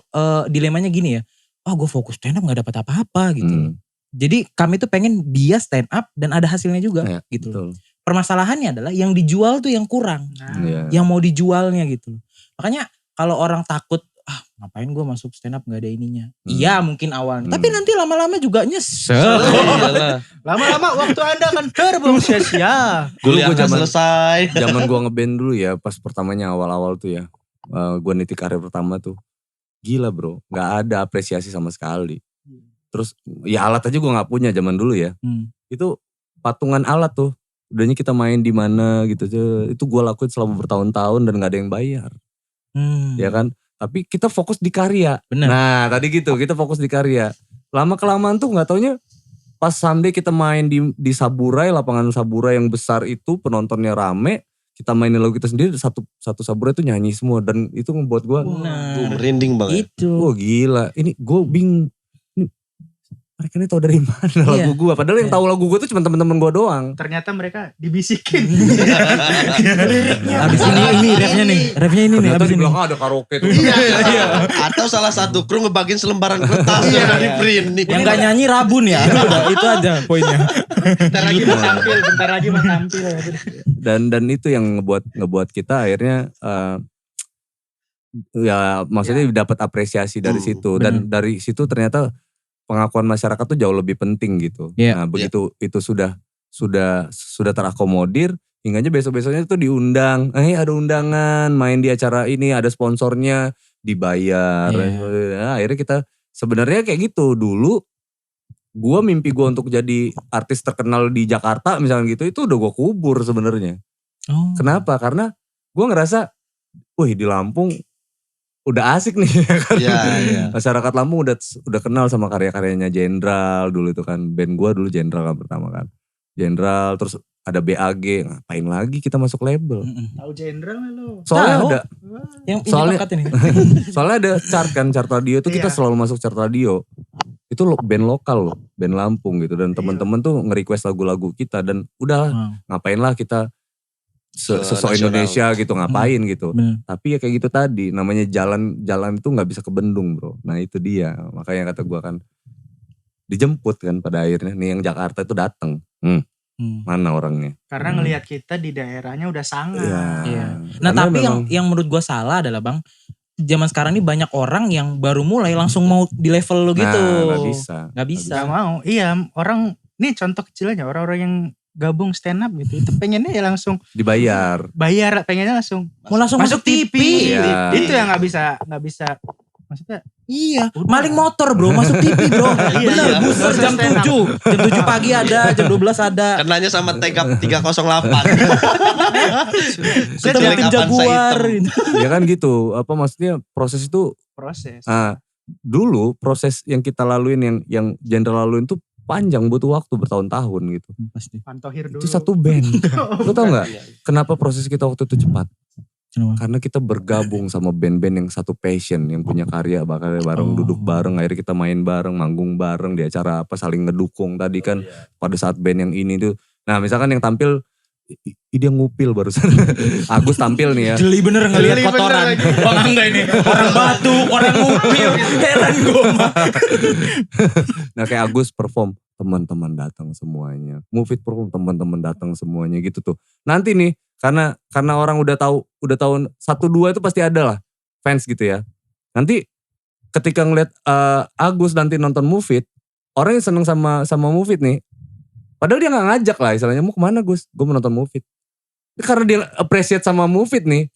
dilemanya gini ya. Gue fokus stand up gak dapat apa-apa gitu. Jadi kami tuh pengen dia stand up dan ada hasilnya juga gitu. Betul. Permasalahannya adalah yang dijual tuh yang kurang. Yang mau dijualnya gitu. Makanya kalau orang takut, ngapain gue masuk stand up gak ada ininya. Iya mungkin awalnya. Tapi nanti lama-lama juga nyesel. Lama-lama waktu Anda akan terbuang sia-sia. Kuliah selesai. Zaman gue ngeband dulu ya, pas pertamanya awal-awal tuh ya. Gue niti karir pertama tuh. Gila bro, gak ada apresiasi sama sekali. Terus ya alat aja gue gak punya zaman dulu ya. Itu patungan alat tuh. Udahnya kita main di mana gitu. Itu gue lakuin selama bertahun-tahun dan gak ada yang bayar. Ya kan. Tapi kita fokus di karya. Bener. Nah tadi gitu, kita fokus di karya. Lama-kelamaan tuh gak taunya pas someday kita main di Saburai, lapangan Saburai yang besar itu, penontonnya rame. Kita mainin lagu kita sendiri, satu Saburai itu nyanyi semua. Dan itu ngebuat gue merinding banget. Itu. Gila, ini gue bingung. Mereka ini tahu dari mana lagu gue. Padahal yang tahu lagu gue tuh cuma teman-teman gue doang. Ternyata mereka dibisikin. Abis ini rapnya nih. Rapnya ini nih. Ternyata di belakang ada karaoke tuh. Iya. Atau salah satu kru ngebagiin selembaran kertas dari print. Yang gak nyanyi Rabun ya. Itu aja poinnya. Bentar lagi mau tampil. Dan itu yang ngebuat kita akhirnya ya maksudnya dapat apresiasi dari situ. Dan dari situ ternyata pengakuan masyarakat tuh jauh lebih penting gitu. Nah begitu itu sudah terakomodir, hingga aja besok-besoknya tuh diundang. Ada undangan, main di acara ini, ada sponsornya, dibayar. Nah, akhirnya kita sebenarnya kayak gitu. Dulu mimpi gue untuk jadi artis terkenal di Jakarta misalnya gitu, itu udah gue kubur sebenarnya. Kenapa? Karena gue ngerasa, di Lampung udah asik nih kan. Masyarakat Lampung udah kenal sama karya-karyanya Jenderal dulu itu kan. Band gue dulu Jenderal kan pertama kan. Jenderal, terus ada BAG, ngapain lagi kita masuk label. Tahu Jenderal lo? Soalnya ada. Yang soalnya ada chart radio itu kita selalu masuk chart radio. Itu band lokal loh, band Lampung gitu. Dan teman-teman tuh nge-request lagu-lagu kita. Dan udah ngapain lah kita sosok Indonesia gitu, ngapain gitu. Tapi ya kayak gitu tadi, namanya jalan itu gak bisa kebendung bro. Nah itu dia, makanya kata gue kan dijemput kan pada akhirnya. Nih yang Jakarta itu datang. Mana orangnya? Karena ngelihat kita di daerahnya udah sangat. Nah tapi yang menurut gue salah adalah bang, zaman sekarang ini banyak orang yang baru mulai langsung mau di level lo gitu. Gak bisa. Gak mau. Iya orang, nih contoh kecil aja, orang-orang yang gabung stand up gitu, itu pengennya ya langsung dibayar, pengennya langsung mau langsung masuk TV. Itu yang nggak bisa maksudnya. Iya, maling motor bro, masuk TV bro. Bener, booster jam 7 pagi ada, jam 12 ada. Kenanya sama TK 308. Kita bikin Jaguar. Ya kan gitu, apa maksudnya proses itu. Dulu proses yang kita laluin, yang Jenderal laluin tuh panjang, butuh waktu bertahun-tahun gitu. Pasti. Pantohir dulu. Itu satu band. Lo tau gak kenapa proses kita waktu itu cepat? Karena kita bergabung sama band-band yang satu passion, yang punya karya, bareng duduk bareng, akhirnya kita main bareng, manggung bareng di acara apa, saling ngedukung tadi kan. Pada saat band yang ini tuh, nah misalkan yang tampil, dia ngupil barusan. Agus tampil nih ya. Jeli bener ngeliat kotoran. Bang Angga ini orang batu, orang ngupil. Heran gue mah. Nah kayak Agus perform, teman-teman datang semuanya. Mufid perform, teman-teman datang semuanya gitu tuh. Nanti nih karena orang udah tahu 1-2 itu pasti ada lah fans gitu ya. Nanti ketika ngeliat Agus nanti nonton Mufid, orang yang seneng sama Mufid nih, padahal dia gak ngajak lah istilahnya, mau kemana Gus? Gue mau nonton Mufid. Karena dia appreciate sama Mufid nih,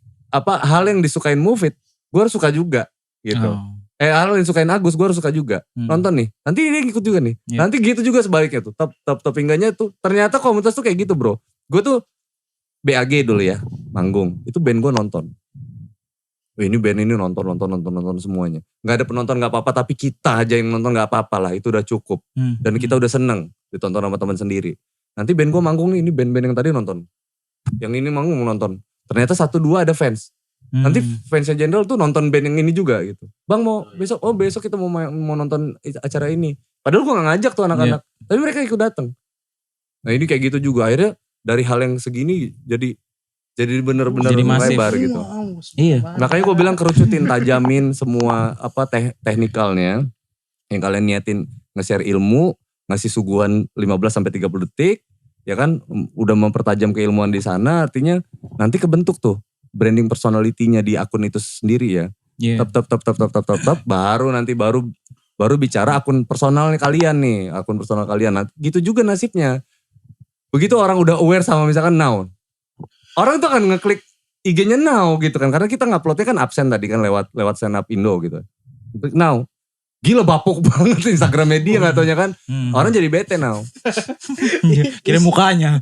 hal yang disukain Mufid, gue harus suka juga gitu. Hal yang disukain Agus gue harus suka juga. Nonton nih, nanti dia ikut juga nih. Nanti gitu juga sebaliknya tuh. Top pinggangnya tuh ternyata komunitas tuh kayak gitu bro. Gue tuh BAG dulu ya, manggung. Itu band gue nonton. Ini band ini nonton semuanya. Gak ada penonton gak apa-apa, tapi kita aja yang nonton gak apa-apa lah. Itu udah cukup. Dan kita udah seneng ditonton sama teman sendiri. Nanti band gue manggung nih, ini band-band yang tadi nonton. Yang ini manggung nonton. Ternyata 1-2 ada fans. Nanti fansnya Jenderal tuh nonton band yang ini juga gitu. Bang mau besok kita mau nonton acara ini. Padahal gue gak ngajak tuh anak-anak. Tapi mereka ikut datang. Nah ini kayak gitu juga. Akhirnya dari hal yang segini jadi bener-bener lebar gitu. Iya. Makanya gue bilang kerucutin, tajamin semua teknikalnya. Yang kalian niatin nge-share ilmu, ngasih suguhan 15-30 detik. Ya kan udah mempertajam keilmuan di sana. Artinya nanti kebentuk tuh branding personality-nya di akun itu sendiri ya. Tap. Baru bicara akun personalnya kalian nih. Akun personal kalian. Nah, gitu juga nasibnya. Begitu orang udah aware sama misalkan Now. Orang tuh akan ngeklik IG-nya Now gitu kan. Karena kita nguploadnya kan absen tadi kan lewat stand up Indo gitu. Klik Now. Gila bapuk banget Instagram media gak taunya kan. Orang jadi bete Now. Kirim mukanya.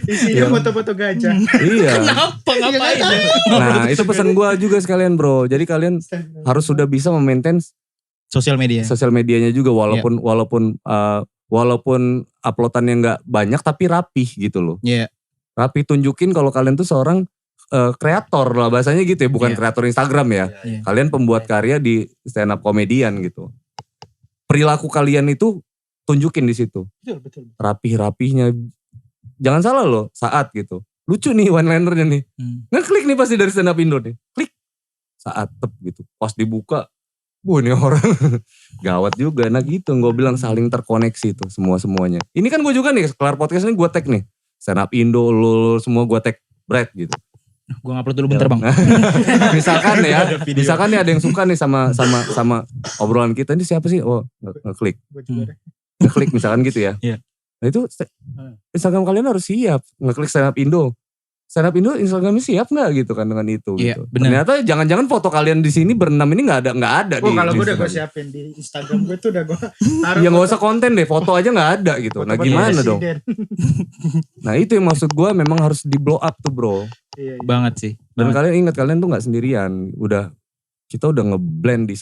Isinya foto-foto gajah. Iya. Kenapa ngapain? Nah itu pesan gue juga sekalian bro. Jadi kalian harus sudah bisa memaintain sosial medianya juga. Walaupun uploadannya gak banyak tapi rapih gitu loh. Iya. Rapi, tunjukin kalau kalian tuh seorang kreator lah bahasanya gitu ya, bukan kreator Instagram ya. Kalian pembuat karya di stand up komedian gitu. Perilaku kalian itu tunjukin di situ. Betul. Rapih-rapihnya. Jangan salah loh, Saat gitu. Lucu nih one-linernya nih. Ngeklik nih pasti dari stand up Indo nih. Klik. Saat gitu. Pas dibuka, ini orang gawat juga. Nah gitu, gue bilang saling terkoneksi tuh semuanya. Ini kan gue juga nih, kelar podcast ini gue tag nih. Stand up Indo, semua gue tag Brad gitu. Gue ngupload dulu bentar bang. Misalkan nih ada yang suka nih sama obrolan kita. Ini siapa sih? Oh ngeklik. Ngeklik misalkan gitu ya. Nah itu Instagram kalian harus siap. Ngeklik stand up Indo. Stand up Indo Instagramnya siap gak gitu kan dengan itu gitu. Ternyata jangan-jangan foto kalian di sini berenam ini gak ada di kalau gue udah Instagram. gue siapin di Instagram gue tuh udah gue taruh. Ya gak usah konten deh, foto aja gak ada gitu. Nah gimana dong? Nah itu yang maksud gue memang harus di blow up tuh bro. Iya. Banget sih. Dan kalian ingat kalian tuh gak sendirian. Kita udah ngeblend di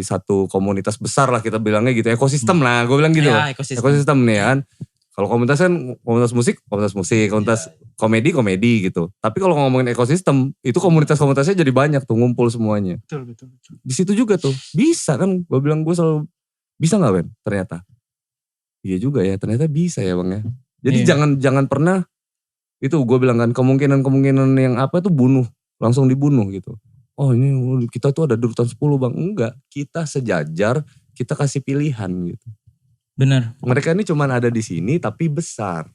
satu komunitas besar lah kita bilangnya gitu. Ekosistem lah gue bilang gitu. Ya, ekosistem nih kan. Kalau komunitas kan komunitas musik, komunitas komedi gitu. Tapi kalau ngomongin ekosistem, itu komunitasnya jadi banyak tuh, ngumpul semuanya. Betul. Di situ juga tuh, bisa kan? Gue bilang gue selalu, bisa gak Ben? Ternyata. Iya juga ya, ternyata bisa ya Bang ya. Jadi jangan pernah, itu gue bilang kan, kemungkinan yang apa tuh langsung dibunuh gitu. Oh ini kita tuh ada di urutan 10 Bang. Enggak, kita sejajar, kita kasih pilihan gitu. Benar. Mereka ini cuman ada di sini tapi besar.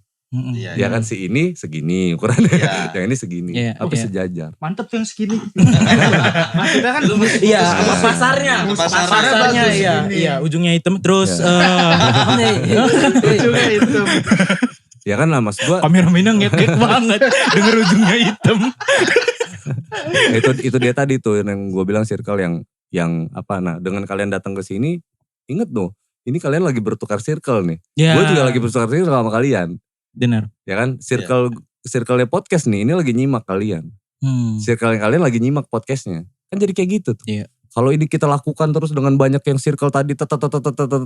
Ya kan si ini segini ukurannya, yang ini segini, tapi sejajar. Mantep tuh yang segini. Maksudnya kan pasarnya iya, ujungnya hitam terus ujungnya hitam. Ya kan lah mas gua. Kameramennya ngekek banget denger ujungnya hitam. itu dia tadi tuh yang gue bilang circle yang apa, nah dengan kalian datang ke sini, inget tuh. Ini kalian lagi bertukar circle nih. Gue juga lagi bertukar circle sama kalian. Benar. Ya kan, circle-nya podcast nih, ini lagi nyimak kalian. Circle kalian lagi nyimak podcastnya. Kan jadi kayak gitu tuh. Kalau ini kita lakukan terus dengan banyak yang circle tadi,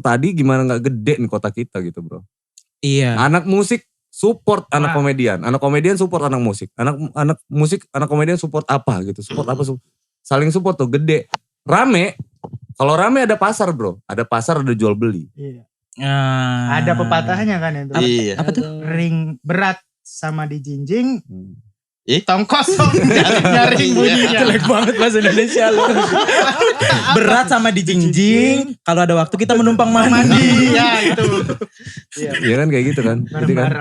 tadi gimana gak gede nih kota kita gitu bro. Iya. Anak musik support anak komedian. Anak komedian support anak musik. Anak musik, anak komedian support apa gitu. Support apa, saling support tuh gede. Rame. Kalau rame ada pasar bro, ada pasar, ada jual beli. Iya. Ada pepatahnya kan itu. Iya. Apa tuh? Ring berat sama dijinjing, tong kosong nyaring bunyinya. Jelek banget bahasa Indonesia loh. Berat sama dijinjing, kalau ada waktu kita menumpang mandi. Iya itu. Iya kan kayak gitu kan. Jadi kan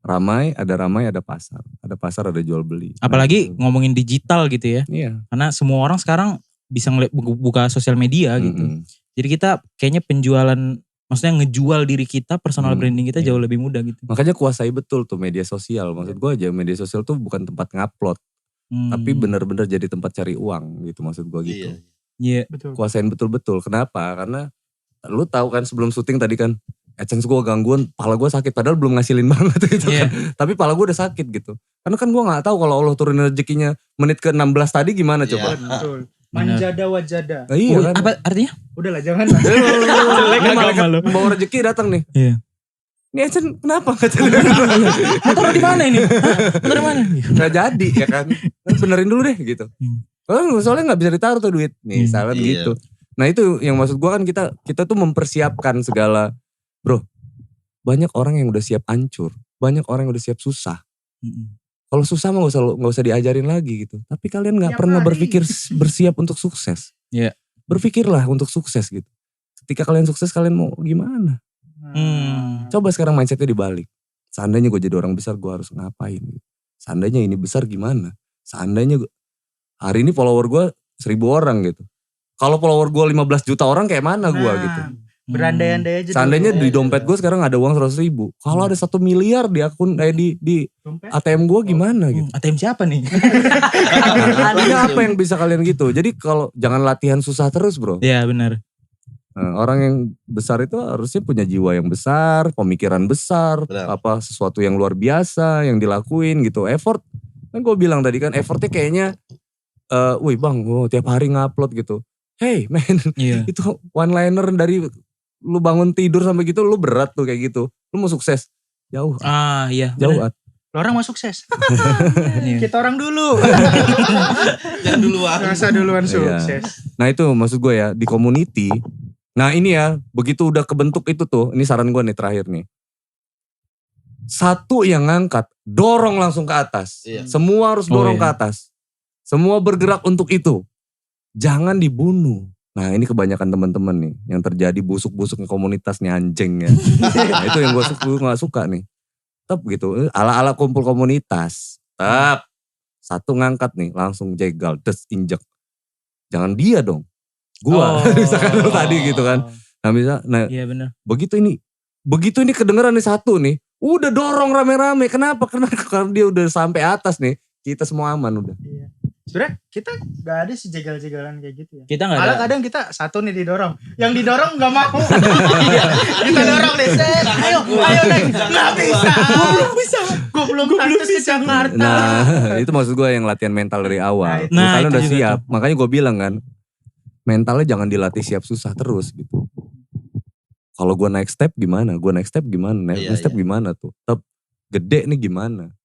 Bareng-bareng. ramai ada pasar. Ada pasar, ada jual beli. Apalagi ngomongin digital gitu ya. Iya. Karena semua orang sekarang bisa buka sosial media gitu. Jadi kita kayaknya maksudnya ngejual diri kita, personal branding kita jauh lebih mudah gitu. Makanya kuasai betul tuh media sosial. Maksud gue aja media sosial tuh bukan tempat ngupload. Tapi benar-benar jadi tempat cari uang gitu maksud gue gitu. Iya. Betul. Kuasain betul-betul. Kenapa? Karena lu tahu kan sebelum syuting tadi kan AdSense gue gangguan, pala gue sakit padahal belum ngasilin banget gitu kan. Tapi pala gue udah sakit gitu. Karena kan gue nggak tahu kalau Allah turunin rezekinya menit ke 16 tadi gimana coba. Betul. Manjada wajada. Iya kan. Apa artinya? Udahlah jangan lah. Ini malaikat bawa rezeki datang nih. Iya. Ini AdSense kenapa? Motor di mana ini? Motor di mana? Gak jadi ya kan. Benerin dulu deh gitu. Soalnya gak bisa ditaruh tuh duit. Nih salah gitu. Nah itu yang maksud gue kan kita tuh mempersiapkan segala. Bro, banyak orang yang udah siap hancur. Banyak orang yang udah siap susah. Kalau susah mah gak usah diajarin lagi gitu. Tapi kalian gak pernah berpikir bersiap untuk sukses. Iya. Berpikirlah untuk sukses gitu. Ketika kalian sukses kalian mau gimana? Coba sekarang mindsetnya dibalik. Seandainya gue jadi orang besar gue harus ngapain gitu. Seandainya ini besar gimana? Seandainya hari ini follower gue 1000 orang gitu. Kalau follower gue 15 juta orang kayak mana gue gitu. Berandai-andai aja. Seandainya di dompet gue sekarang ada uang 100.000. Kalau ada 1 miliar di akun di ATM gue gimana gitu. ATM siapa nih? Artinya apa yang bisa kalian gitu. Jadi kalau jangan latihan susah terus bro. Iya benar. Nah, orang yang besar itu harusnya punya jiwa yang besar, pemikiran besar, apa sesuatu yang luar biasa yang dilakuin gitu. Effort, kan gue bilang tadi kan effortnya kayaknya, wih bang, tiap hari ngupload gitu. Hey man, itu one liner dari lu bangun tidur sampai gitu, lu berat tuh kayak gitu. Lu mau sukses, jauh. Iya. Jauh. Lu orang mau sukses. Kita orang dulu. Jangan duluan. Masa duluan sukses. Nah itu maksud gue ya, di community. Nah ini ya, begitu udah kebentuk itu tuh, ini saran gue nih terakhir nih. Satu yang ngangkat, dorong langsung ke atas. Semua harus dorong ke atas. Semua bergerak untuk itu. Jangan dibunuh. Nah ini kebanyakan teman-teman nih, yang terjadi busuk-busuknya komunitas nih anjing ya. Nah itu yang gue gak suka nih. Tetap gitu, ala-ala kumpul komunitas. Tetap. Satu ngangkat nih, langsung jegal, injek. Jangan dia dong. Gua misalkan lu tadi gitu kan. Nah iya benar. Begitu ini kedengeran nih satu nih, udah dorong rame-rame. Kenapa? Karena dia udah sampai atas nih. Kita semua aman udah. Iya. Sebenarnya kita gak ada sih jegal-jegalan kayak gitu ya. Kita gak ada. Malah kadang kita satu nih didorong. Yang didorong gak mau. Kita dorong deh. Ayo deh. Gak bisa. Gue belum pantas ke Jakarta. Nah itu maksud gue yang latihan mental dari awal. Kalian udah siap. Makanya gue bilang kan. Mentalnya jangan dilatih siap susah terus gitu. Kalau gue naik step gimana? Naik step gimana tuh? Tetap gede nih gimana?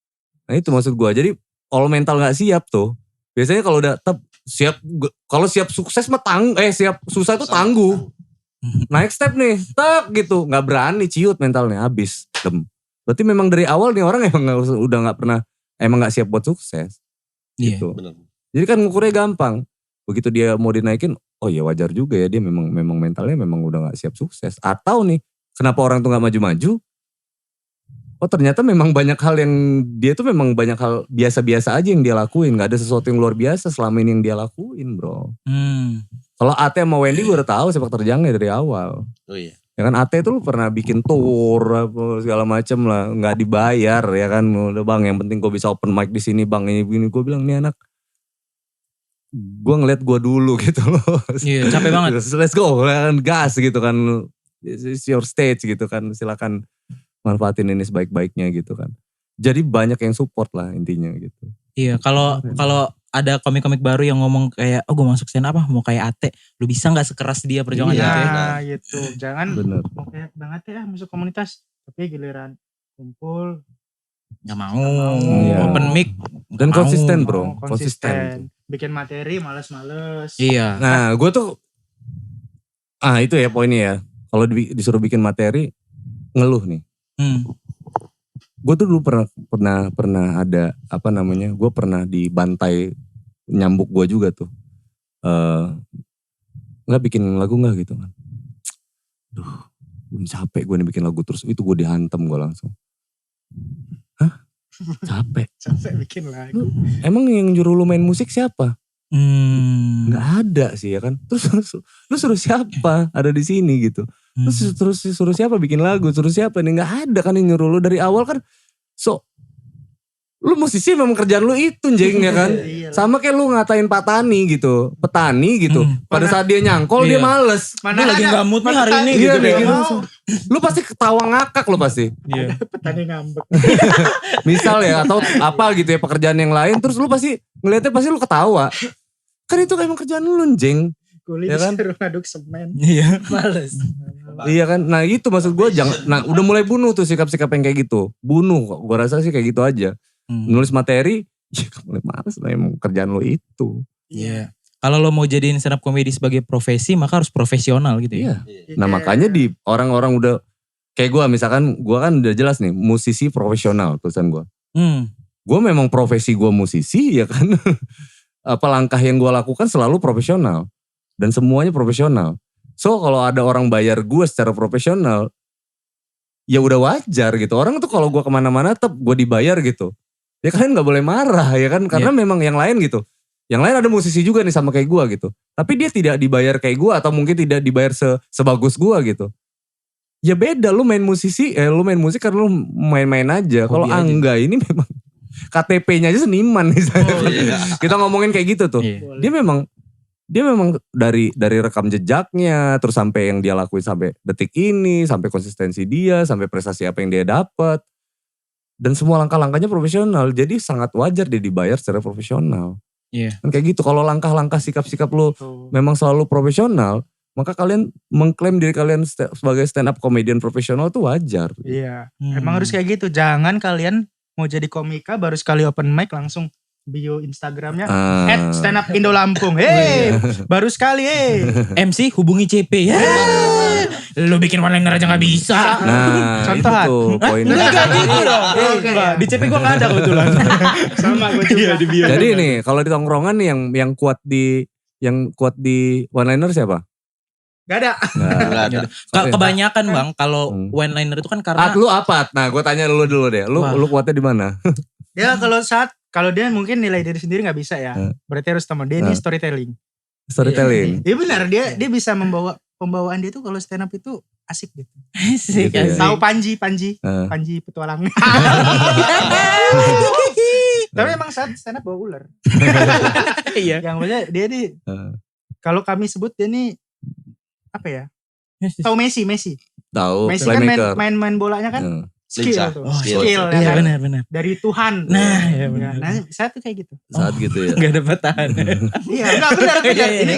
Nah itu maksud gue. Jadi kalau mental gak siap tuh. Biasanya kalau udah tetap siap. Kalau siap sukses mah siap susah tuh tangguh. Naik step nih. Tak gitu. Gak berani ciut mentalnya. Habis. Berarti memang dari awal nih orang emang udah gak pernah. Emang gak siap buat sukses. Gitu. Bener. Jadi kan ngukurnya gampang. Begitu dia mau dinaikin. Oh ya wajar juga ya dia memang mentalnya memang udah gak siap sukses. Atau nih kenapa orang tuh gak maju-maju? Oh ternyata memang banyak hal yang dia tuh memang banyak hal biasa-biasa aja yang dia lakuin. Gak ada sesuatu yang luar biasa selama ini yang dia lakuin bro. Kalau Ate sama Wendy gue udah tahu sepak terjangnya dari awal. Oh iya. Ya kan Ate tuh pernah bikin tour apa segala macem lah. Gak dibayar ya kan. Udah bang yang penting gue bisa open mic di sini bang. Ini gue bilang nih anak. Gue ngeliat gue dulu gitu loh. Iya capek banget. Let's go, gas gitu kan. It's your stage gitu kan. Silakan manfaatin ini sebaik-baiknya gitu kan. Jadi banyak yang support lah intinya gitu. Iya kalau ada komik-komik baru yang ngomong kayak gue masuk stand up mau kayak Ate. Lu bisa gak sekeras dia perjuangan gitu ya? Nah gitu. Jangan mau kayak Bang Ate masuk komunitas. Tapi giliran kumpul. Gak mau. Open mic. Dan konsisten bro. Konsisten. Bikin materi males-males. Iya. Nah gue tuh. Itu ya poinnya ya. Kalau disuruh bikin materi. Ngeluh nih. Gue tuh dulu pernah ada. Apa namanya. Gue pernah dibantai. Nyambuk gue juga tuh. Gak bikin lagu gak gitu kan. Duh. Gue capek gue nih bikin lagu. Terus itu gue dihantam gue langsung. Hah? Capek bikin lagu. Emang yang nyuruh lu main musik siapa? Gak ada sih ya kan. Terus lu suruh siapa ada di sini gitu. Terus suruh siapa bikin lagu. Suruh siapa nih. Gak ada kan yang nyuruh lu dari awal kan. So Lu musisi memang kerjaan lu itu jeng ya kan. Sama kayak lu ngatain petani gitu. Pada saat dia nyangkol dia males. Mana lagi gak mood nih hari ini gitu. Gitu. Lu pasti ketawa ngakak lu pasti. Ada petani ngambek. Misal ya atau apa gitu ya pekerjaan yang lain. Terus lu pasti ngeliatnya pasti lu ketawa. Kan itu emang kerjaan lu jeng. Kulit ya kan? disuruh ngaduk semen. Iya. Males. Iya kan. Nah itu maksud gue udah mulai bunuh tuh sikap-sikap yang kayak gitu. Bunuh kok. Gue rasa sih kayak gitu aja. Nulis materi, ya mulai males lah emang kerjaan lo itu. Iya. Kalau lo mau jadiin stand up comedy sebagai profesi, maka harus profesional gitu ya. Iya. Nah makanya di orang-orang udah, kayak gue misalkan, gue kan udah jelas nih, musisi profesional tulisan gue. Gue memang profesi gue musisi ya kan. Apa langkah yang gue lakukan selalu profesional. Dan semuanya profesional. So kalau ada orang bayar gue secara profesional, ya udah wajar gitu. Orang tuh kalau gue kemana-mana tetap gue dibayar gitu. Ya kalian gak boleh marah ya kan. Karena memang yang lain gitu. Yang lain ada musisi juga nih sama kayak gue gitu. Tapi dia tidak dibayar kayak gue. Atau mungkin tidak dibayar sebagus gue gitu. Ya beda lu main musik karena lu main-main aja. Kalau Angga ini memang KTP-nya aja seniman nih. Kita ngomongin kayak gitu tuh. Dia memang dari rekam jejaknya. Terus sampai yang dia lakuin sampai detik ini. Sampai konsistensi dia. Sampai prestasi apa yang dia dapat. Dan semua langkah-langkahnya profesional. Jadi sangat wajar dia dibayar secara profesional. Iya. Kan kayak gitu. Kalau langkah-langkah sikap-sikap lu memang selalu profesional. Maka kalian mengklaim diri kalian sebagai stand up comedian profesional itu wajar. Iya. Emang harus kayak gitu. Jangan kalian mau jadi komika baru sekali open mic langsung bio Instagramnya @standup_Indo_Lampung. Baru sekali MC hubungi CP ya. Lu bikin one-liner aja gak bisa. Nah contohan. itu poinnya. Enggak gitu dong. Di CP gue gak ada kebetulan. Sama gue juga. Jadi nih kalau di tongkrongan nih yang kuat di one-liner siapa? Gak ada. Gak ada. Kebanyakan bang kalau one-liner itu kan karena. Lu apa? Nah gue tanya lu dulu deh. Lu kuatnya di mana? Dia kalau dia mungkin nilai diri sendiri gak bisa ya. Berarti harus teman dia ini storytelling. Storytelling. Iya benar dia bisa membawa pembawaan dia tuh kalau stand up itu asik gitu. Asik. Gitu ya. Tahu Panji petualang. Tapi emang saat stand up bawa ular. Iya. Yang maksudnya dia nih kalau kami sebut dia nih apa ya? Tahu Messi. Tahu. Messi kan main bolanya kan skill tuh. Skill ya Iya kan? benar. Dari Tuhan. Nah, ya benar. Nah, saya tuh kayak gitu. Saat gitu ya. Gak ada batahan. Iya, enggak benar. Ini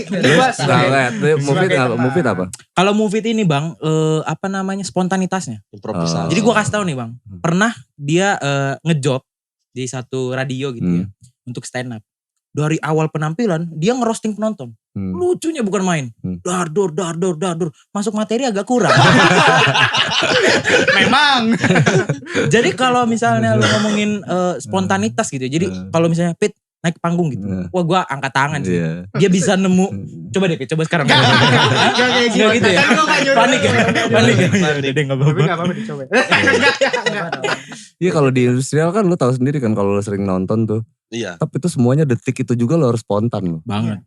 Mufid apa? Kalau Mufid ini bang, apa namanya spontanitasnya. Improvisasi. Jadi gue kasih tahu nih bang, pernah dia ngejob di satu radio gitu ya, untuk stand up. Dari awal penampilan dia ngerosting penonton. Lucunya bukan main. Dar. Masuk materi agak kurang. memang. Jadi kalau misalnya lu ngomongin spontanitas gitu. Jadi kalau misalnya Pit naik panggung gitu. Wah gue angkat tangan sih. Dia bisa nemu. Coba sekarang. Gak gitu ya. Panik ya. Dia gak apa-apa. Tapi gak apa-apa dicoba. Iya kalau di industrial kan lu tahu sendiri kan kalau lu sering nonton tuh. Iya. Tapi itu semuanya detik itu juga lo harus spontan lo. Banget.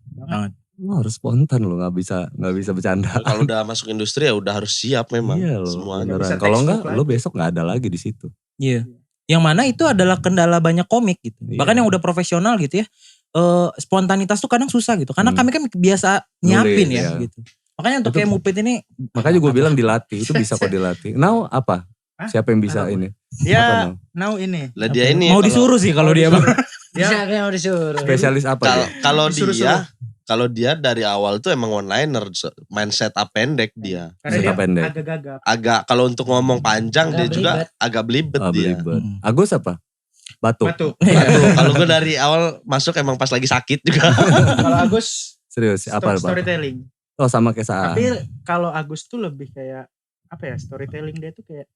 Lo harus spontan lo, nggak bisa bercanda. Kalau udah masuk industri ya udah harus siap memang. Iya lo. Semuanya. Kalau enggak lo besok nggak ada lagi di situ. Iya. Yang mana itu adalah kendala banyak komik gitu. Iya. Bahkan yang udah profesional gitu ya. Spontanitas tuh kadang susah gitu. Karena kami kan biasa nyiapin ya gitu. Makanya untuk kayak Mupit ini. Makanya gue bilang dilatih. Itu bisa kok dilatih. Now apa? Siapa yang bisa ini? Dia now ini. Lah dia ini. Mau disuruh sih kalau dia bang. Bisa kayak mau disuruh. Spesialis apa? Kalau dia dari awal tuh emang one-liner, main setup pendek dia. Karena dia agak gagap. Agak kalau untuk ngomong panjang dia juga agak belibet dia. Agus apa? Batu. Kalau gue dari awal masuk emang pas lagi sakit juga. Kalau Agus serius apa? Storytelling. Oh sama kayak Saat. Tapi kalau Agus tuh lebih kayak apa ya? Storytelling dia tuh kayak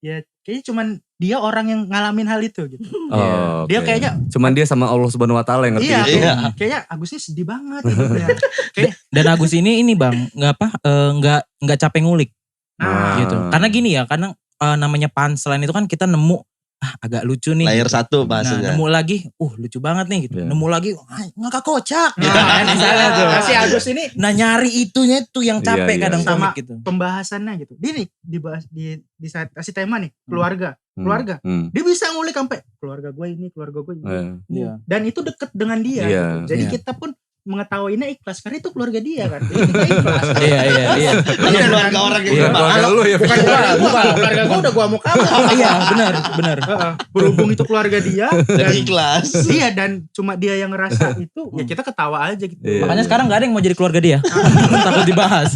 ya kayaknya cuman dia orang yang ngalamin hal itu gitu. Oh, dia kayaknya cuman dia sama Allah Subhanahu wa taala yang ngerti. Iya. Kayaknya Agusnya sedih banget gitu ya. Dan Agus ini bang, nggak capek ngulik. Gitu. Karena gini ya, karena namanya punchline itu kan kita nemu agak lucu nih. Layer gitu. 1 bahasanya. Nah, nemu lagi, lucu banget nih gitu. Yeah. Nemu lagi, ngakak kocak. Gitu kan misalnya tuh. Si Agus ini Nah nyari itunya tuh yang capek Iya, kadang sama komik gitu. pembahasannya gitu. Dia nih dibahas di saat kasih tema nih keluarga. Dia bisa ngulik sampai keluarga gue ini. Iya. Dan itu deket dengan dia. Iya. Gitu. Jadi Iya. kita pun mengetahuinya ikhlas karena itu keluarga dia kan. Jadi kita ikhlas. Iya. Kalau keluarga orang yang Iya, berbahaya. keluarga lu ya. Bukan keluarga gue udah gue mau kamu. Iya benar. Berhubung itu keluarga dia Dan dan ikhlas. iya dan cuma dia yang ngerasa itu ya kita ketawa aja gitu. Iya. Makanya sekarang gak ada yang mau jadi keluarga dia. Takut dibahas.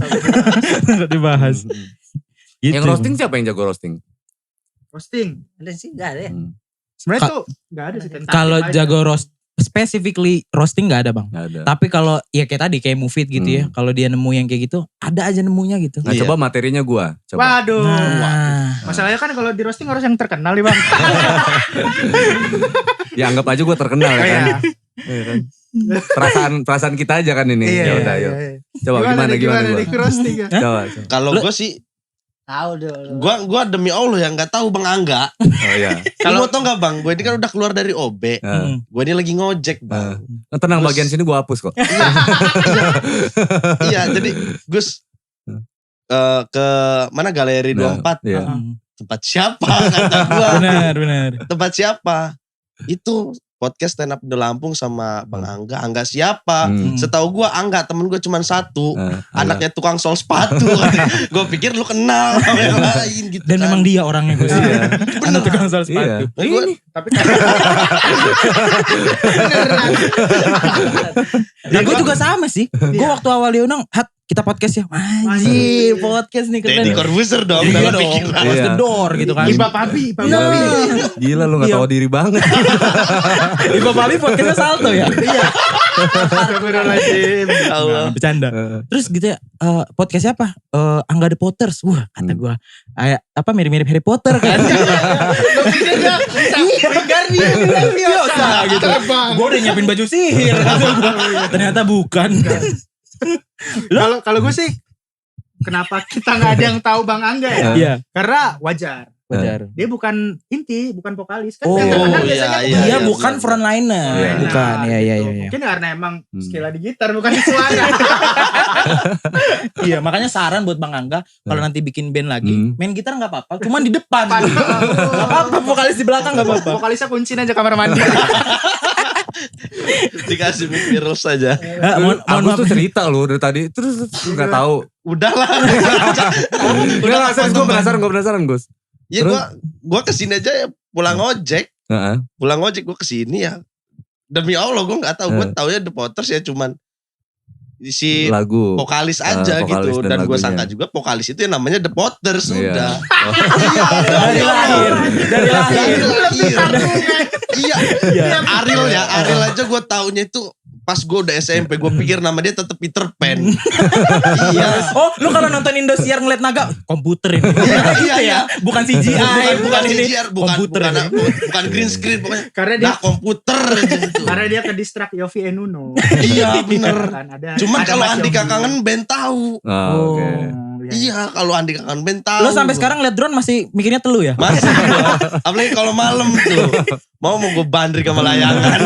Gitu. Yang roasting siapa yang jago roasting? Roasting. Ada sih enggak ada ya. Sebenarnya tuh enggak ada sih. tentatif Kalau aja. jago specifically roasting gak ada bang. Nggak ada. Tapi kalau ya kayak tadi kayak Mufid gitu ya. Kalau dia nemu yang kayak gitu, ada aja nemunya gitu. Nah, Iya. coba materinya gua. Coba. Waduh. Nah, Masalahnya kan kalau di roasting harus yang terkenal nih bang. Ya anggap aja gua terkenal ya kan. Iya. Iya kan? Perasaan kita aja kan ini. Iya, Ya udah, iya, ayo. iya. Coba gimana gua? nih roasting ya? Coba. Kalau gue sih, Tahu dulu. gue demi Allah yang nggak tahu Bang Angga. Oh iya. Kalau tau nggak Bang, gue ini kan udah keluar dari OB. Nah, Gue ini lagi ngojek Bang. tenang, Terus- bagian sini gua hapus kok. Iya, jadi Gus ke mana Galeri Nah, 24. iya. Tempat siapa kata gue. benar. Tempat siapa? Itu podcast stand up di Lampung sama Bang Angga. Angga siapa? Setahu gue Angga temen gue cuma satu. Anaknya tukang sol sepatu. Gue pikir lu kenal sama yang lain gitu. Dan kan. memang dia orangnya Gus. Iya. Anak tukang soal sepatu. Iya. Nah, gua- Tapi Nah gue juga sama sih. Gue waktu awal diundang, Hat kita podcast ya. Anjir podcast nih keren. Deddy Corbuzier dong. Iya dalam dong. pikiran. Close the Iya. door gitu kan. Iba Papi. Gila lu gak Iya. tahu diri banget. Iba Bali podcastnya salto ya. Iya. Astagfirullahaladzim. Allah. Bercanda. Terus gitu ya, podcast siapa? Angga The Potters. Wah kata gue, apa mirip-mirip Harry Potter kan. Biasa gitu. Gue udah nyiapin baju sihir. Ternyata bukan. Kalau gue sih kenapa kita nggak ada yang tahu Bang Angga ya? Iya. Karena wajar. Wajar. Dia bukan inti, bukan vokalis kan. Oh, yang terkenal iya, biasanya iya. Dia bukan frontliner. Iya. Bukan. Nah, Iya. gitu. Mungkin karena emang skillnya di gitar bukan di suara. Iya, makanya saran buat Bang Angga kalau nanti bikin band lagi, main gitar nggak apa-apa, cuman di depan. Depan. Nggak apa-apa, vokalis di belakang nggak apa-apa. Vokalisnya kunciin aja kamar mandi. Dikasih mic virus saja. Mohon Agus maaf. tuh cerita lu dari tadi terus nggak tahu. Udahlah. Udah gue penasaran Gus. Ya gue kesini aja ya pulang ojek. Heeh. Pulang ojek gue kesini ya. Demi Allah gue gak tahu. Gue taunya The Potters ya cuman si Lagu. vokalis aja vokalis gitu. dan Dan gue lagunya. sangka juga vokalis itu yang namanya The Potters. Iya. Udah. Dari lahir. Dari lahir. Iya. Ariel aja gue taunya itu pas gue udah SMP. Gue pikir nama dia tetap Peter Pan. Iya. Oh, lu kalau nonton Indosiar ngeliat naga, komputer ini. Iya, Gitu iya, iya. Bukan CGI, Bukan ini. CGI, bukan bukan green screen pokoknya. Karena dia Nah komputer aja gitu. karena dia ke distrak Yofi Enuno. Iya bener. Kan ada. Cuman ada kalau Mas Andika Yofi. kangen band tahu. Oh, oke. Iya kalau Andika kangen band tahu. Lu sampai sekarang liat drone masih mikirnya telu ya? masih. Apalagi kalau malam tuh. Mau gue bandrik sama layangan.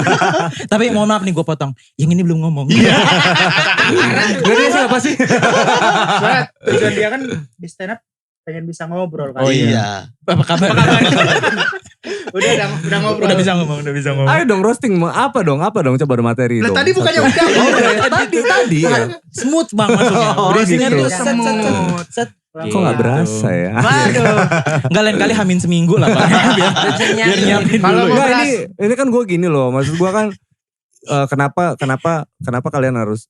Tapi mohon maaf nih gue potong. Yang ini belum ngomong. Gak dia siapa sih? Soalnya tujuan dia kan di stand up pengen bisa ngobrol kan. Oh iya. Apa kabar? Udah ngobrol. Udah bisa ngomong. Ayo dong roasting, apa dong coba ada materi Lah dong. tadi bukannya Satu. udah. Oh, tadi ya. Smooth bang masuknya. Oh, Briefingnya gitu. tuh set. Kok gak berasa ya? Waduh. Enggak lain kali hamin seminggu lah Bang. Biar nyiapin Kalau dulu. mau ya. Enggak, ini kan gue gini loh, maksud gue kan kenapa kalian harus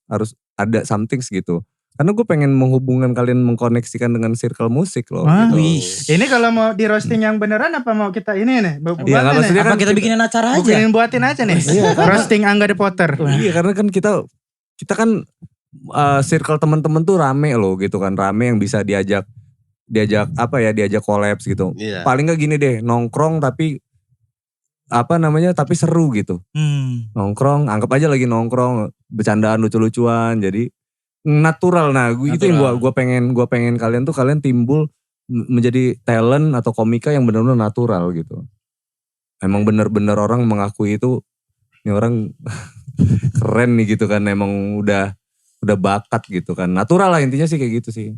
ada something gitu? Karena gue pengen menghubungkan kalian, mengkoneksikan dengan circle musik loh. Wah, gitu. wih. Ini kalau mau di roasting yang beneran apa mau kita ini nih? Iya, nggak, maksudnya Apa kan kita bikinin acara aja? buatin aja nih. Roasting Angga The Potter. Iya, karena kan kita kan circle teman-teman tuh rame loh gitu kan, rame yang bisa diajak collabs gitu. Iya. Paling gak gini deh, nongkrong tapi tapi seru gitu. Nongkrong, anggap aja lagi nongkrong, bercandaan lucu-lucuan, jadi natural. Nah, itu yang gue pengen kalian timbul menjadi talent atau komika yang benar-benar natural gitu. emang bener-bener orang mengakui itu, ini orang keren nih gitu kan, emang udah bakat gitu kan. Natural lah intinya sih kayak gitu sih.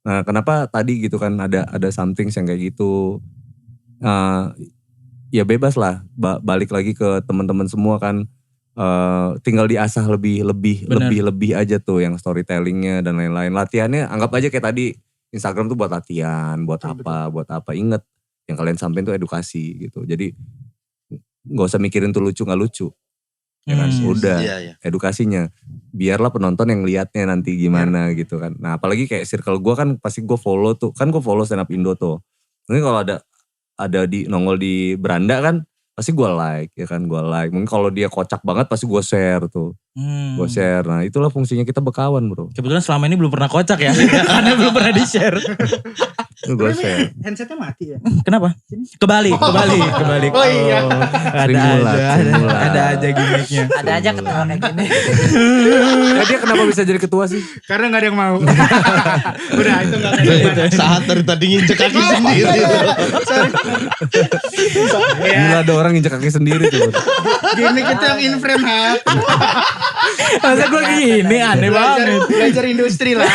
Nah kenapa tadi gitu kan ada something yang kayak gitu. Ya bebas lah, balik lagi ke teman-teman semua kan. Tinggal diasah lebih aja tuh yang storytellingnya dan lain-lain. Latihannya anggap aja kayak tadi Instagram tuh buat latihan, buat apa. Ingat yang kalian sampein tuh edukasi gitu. Jadi gak usah mikirin tuh lucu gak lucu. Ya kan? Udah edukasinya. Biarlah penonton yang liatnya nanti gimana gitu kan. Nah apalagi kayak circle gue kan pasti gue follow tuh. Kan gue follow stand up Indo tuh. Mungkin kalau ada di nongol di beranda kan pasti gue like ya kan, gue like. Mungkin kalau dia kocak banget pasti gue share tuh. Gue share. Nah itulah fungsinya kita berkawan bro. Kebetulan selama ini belum pernah kocak ya. Karena belum pernah di share. Gue share. Handsetnya mati ya? Kenapa? Kebalik. Oh iya. Ada aja gimmicknya. Ada aja ketua kayak gini. Dia kenapa bisa jadi ketua sih? Karena gak ada yang mau. Udah itu gak ada yang mau. Saat dari tadi nginjek kaki sendiri. Gila ada orang nginjek kaki sendiri tuh. Gimmick itu yang in frame ha. Masa gue gini aneh banget. Belajar industri lah.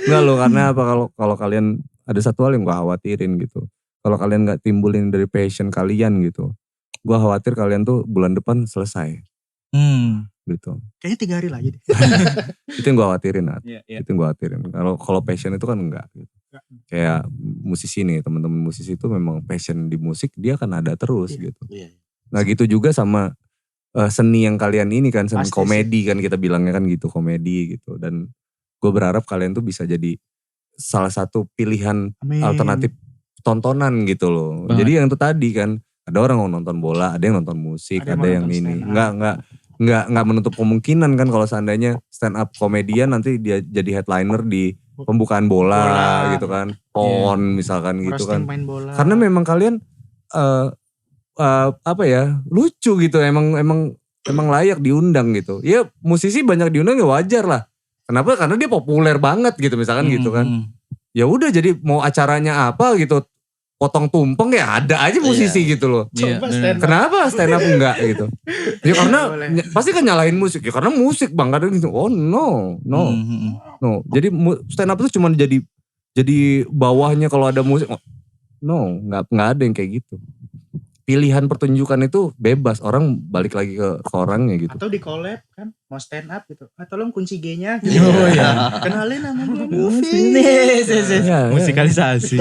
Enggak loh, karena apa, kalau kalian ada satu hal yang gue khawatirin gitu. Kalau kalian gak timbulin dari passion kalian gitu, gue khawatir kalian tuh bulan depan selesai. Gitu. Kayaknya 3 hari lagi deh. Itu yang gue khawatirin, Nat. Yeah. Itu yang gue khawatirin. Kalau passion itu kan enggak gitu. Kayak musisi nih, teman-teman musisi itu memang passion di musik, dia akan ada terus gitu. Nah gitu juga sama seni yang kalian ini kan, seni komedi kan kita bilangnya kan gitu, komedi gitu. Dan gue berharap kalian tuh bisa jadi salah satu pilihan alternatif tontonan gitu loh. Jadi yang itu tadi kan, ada orang mau nonton bola, ada yang nonton musik, ada yang ini. Enggak menutup kemungkinan kan kalau seandainya stand up komedian nanti dia jadi headliner di pembukaan bola gitu kan. PON misalkan gitu kan. Karena memang kalian lucu gitu, emang layak diundang gitu. Ya musisi banyak diundang ya wajar lah. Kenapa? Karena dia populer banget gitu misalkan gitu kan. Ya udah, jadi mau acaranya apa gitu, potong tumpeng ya ada aja musisi gitu loh. Kenapa stand up enggak gitu? Ya karena pasti kan nyalahin musik. Ya karena musik bang, kadang gitu. Oh no. Jadi stand up itu cuma jadi bawahnya kalau ada musik. No, nggak ada yang kayak gitu. Pilihan pertunjukan itu bebas, orang balik lagi ke orangnya gitu. Atau di collab kan, mau stand up gitu. Tolong kunci G-nya gitu. Kenalin nama gue Movie. Musikalisasi.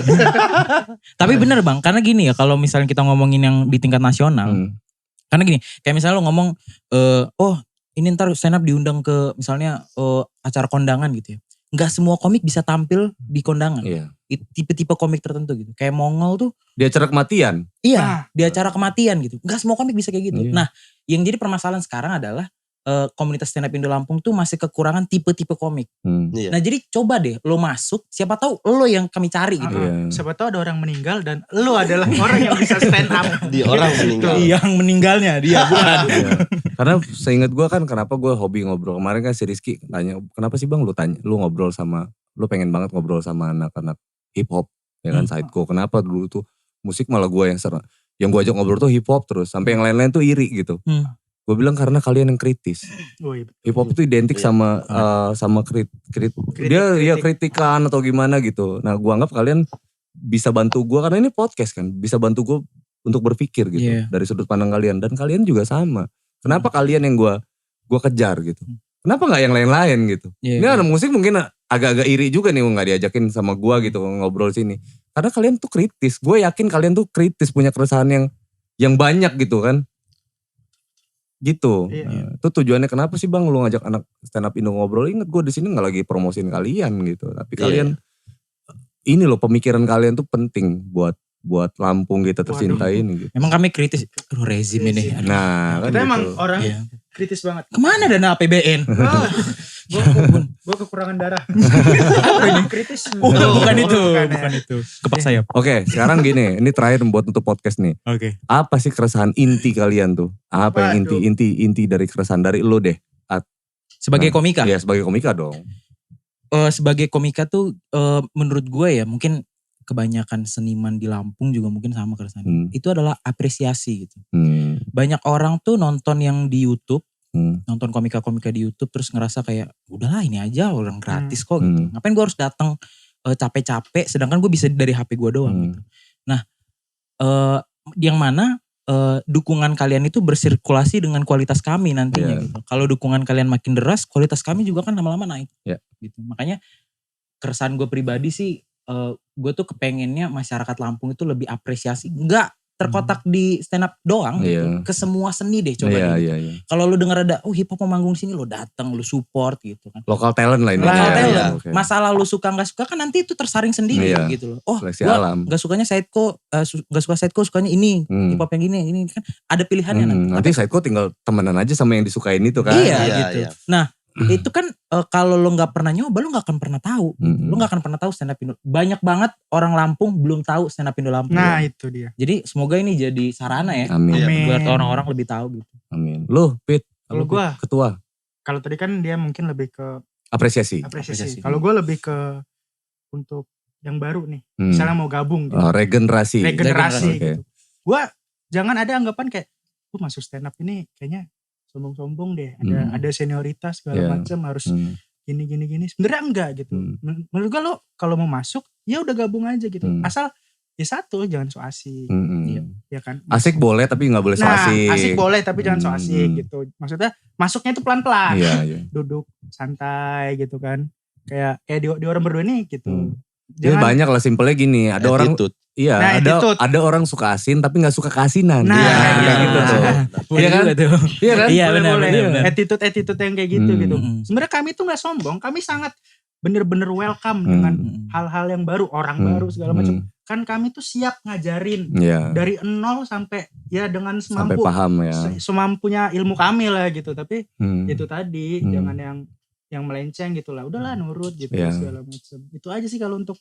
Tapi bener bang, karena gini ya, kalau misalnya kita ngomongin yang di tingkat nasional. Karena gini, kayak misalnya lo ngomong, ini ntar stand up diundang ke misalnya acara kondangan gitu ya. Nggak semua komik bisa tampil di kondangan. Iya. Tipe-tipe komik tertentu gitu. Kayak Mongol tuh. Di acara kematian? Iya, di acara kematian gitu. Nggak semua komik bisa kayak gitu. Iya. Nah, yang jadi permasalahan sekarang adalah komunitas stand up Indo Lampung tuh masih kekurangan tipe-tipe komik. Iya. Nah jadi coba deh lo masuk, siapa tahu lo yang kami cari gitu. Siapa tahu ada orang meninggal dan lo adalah orang yang bisa stand up. Di orang meninggal. Yang meninggalnya dia bukan. Karena seingat gue kan kenapa gue hobi ngobrol. Kemarin kan si Rizky tanya, kenapa sih bang lu ngobrol sama, lu pengen banget ngobrol sama anak-anak hip hop. Ya kan Sideco, kenapa dulu tuh musik malah gue yang gue ajak ngobrol tuh hip hop terus. Sampai yang lain-lain tuh iri gitu. Gue bilang karena kalian yang kritis. Hip hop itu identik sama dia ya kritikan atau gimana gitu. Nah gue anggap kalian bisa bantu gue, karena ini podcast kan, bisa bantu gue untuk berpikir gitu dari sudut pandang kalian, dan kalian juga sama. Kenapa kalian yang gue kejar gitu? Kenapa nggak yang lain-lain gitu? Ini anak musik mungkin agak-agak iri juga nih nggak diajakin sama gue gitu ngobrol sini. Karena kalian tuh kritis. Gue yakin kalian tuh kritis, punya keresahan yang banyak gitu kan. Gitu. Itu tujuannya kenapa sih bang lu ngajak anak stand up Indo ngobrol. Ingat gue di sini nggak lagi promosiin kalian gitu. Tapi kalian ini loh, pemikiran kalian tuh penting buat Lampung kita tercinta ini gitu. Emang kami kritis. Aduh rezim ini. Nah, kita kan emang gitu. orang kritis banget. Kemana dana APBN? Gue kekurangan darah. Apa ini? Kritis. Bukan itu. Kepak sayap. Oke, sekarang gini, ini terakhir buat untuk podcast nih. Oke. Apa sih keresahan inti kalian tuh? Apa yang inti dari keresahan dari lo deh? Sebagai komika? Iya, sebagai komika dong. Sebagai komika tuh menurut gue ya mungkin kebanyakan seniman di Lampung juga mungkin sama keresahan. Itu adalah apresiasi gitu. Banyak orang tuh nonton yang di YouTube, nonton komika-komika di YouTube terus ngerasa kayak udahlah ini aja orang gratis kok gitu. Ngapain gue harus datang capek-capek sedangkan gue bisa dari HP gue doang gitu. Nah, yang mana dukungan kalian itu bersirkulasi dengan kualitas kami nantinya gitu. Kalau dukungan kalian makin deras, kualitas kami juga kan lama-lama naik. Gitu. Makanya keresahan gue pribadi sih, gue tuh kepengennya masyarakat Lampung itu lebih apresiasi. Enggak terkotak di stand up doang gitu. Ke semua seni deh coba. Kalau lu denger ada hip hop mau manggung sini, lu datang, lu support gitu kan. Lokal talent lah ini. Lokal talent. Okay. Masalah lu suka gak suka kan nanti itu tersaring sendiri gitu loh. Oh gua gak sukanya Saidko, gak suka Saidko sukanya ini. Hip hop yang ini kan ada pilihannya nanti. Nanti Saidko tinggal temenan aja sama yang disukain itu kan. Iya gitu. Nah itu kan kalau lo gak pernah nyoba lo gak akan pernah tahu. Lo gak akan pernah tahu stand up Indo. Banyak banget orang Lampung belum tahu stand up Indo Lampung. Nah itu dia. Jadi semoga ini jadi sarana ya. Amin. Buat orang-orang lebih tahu gitu. Amin. Lo Pit, kalau gue ketua. Kalau tadi kan dia mungkin lebih ke apresiasi. Kalau gue lebih ke untuk yang baru nih. Misalnya mau gabung gitu. Regenerasi gitu. Gue jangan ada anggapan kayak masuk stand up ini kayaknya sombong-sombong deh, ada senioritas segala macam harus gini. Sebenarnya enggak gitu. Menurut gue lo kalau mau masuk ya udah gabung aja gitu. Asal ya satu jangan so asik. Ya kan. Asik boleh tapi nggak boleh so asik. Asik boleh tapi jangan so asik gitu. Maksudnya masuknya itu pelan-pelan. Duduk santai gitu kan. Kayak di orang berdua nih gitu. Jadi banyak lah simpelnya gini, ada attitude. Iya, ada orang suka asin tapi gak suka keasinan. Nah, gitu tuh. Iya kan? Iya kan? Iya benar. Attitude yang kayak gitu gitu. Sebenarnya kami tuh gak sombong, kami sangat bener-bener welcome dengan hal-hal yang baru, orang baru segala macam. Kan kami tuh siap ngajarin dari nol sampai ya dengan semampu. Sampai paham ya. Semampunya ilmu kami lah gitu. Tapi itu tadi jangan yang melenceng gitu lah. Udahlah nurut gitu segala macam. Itu aja sih kalau untuk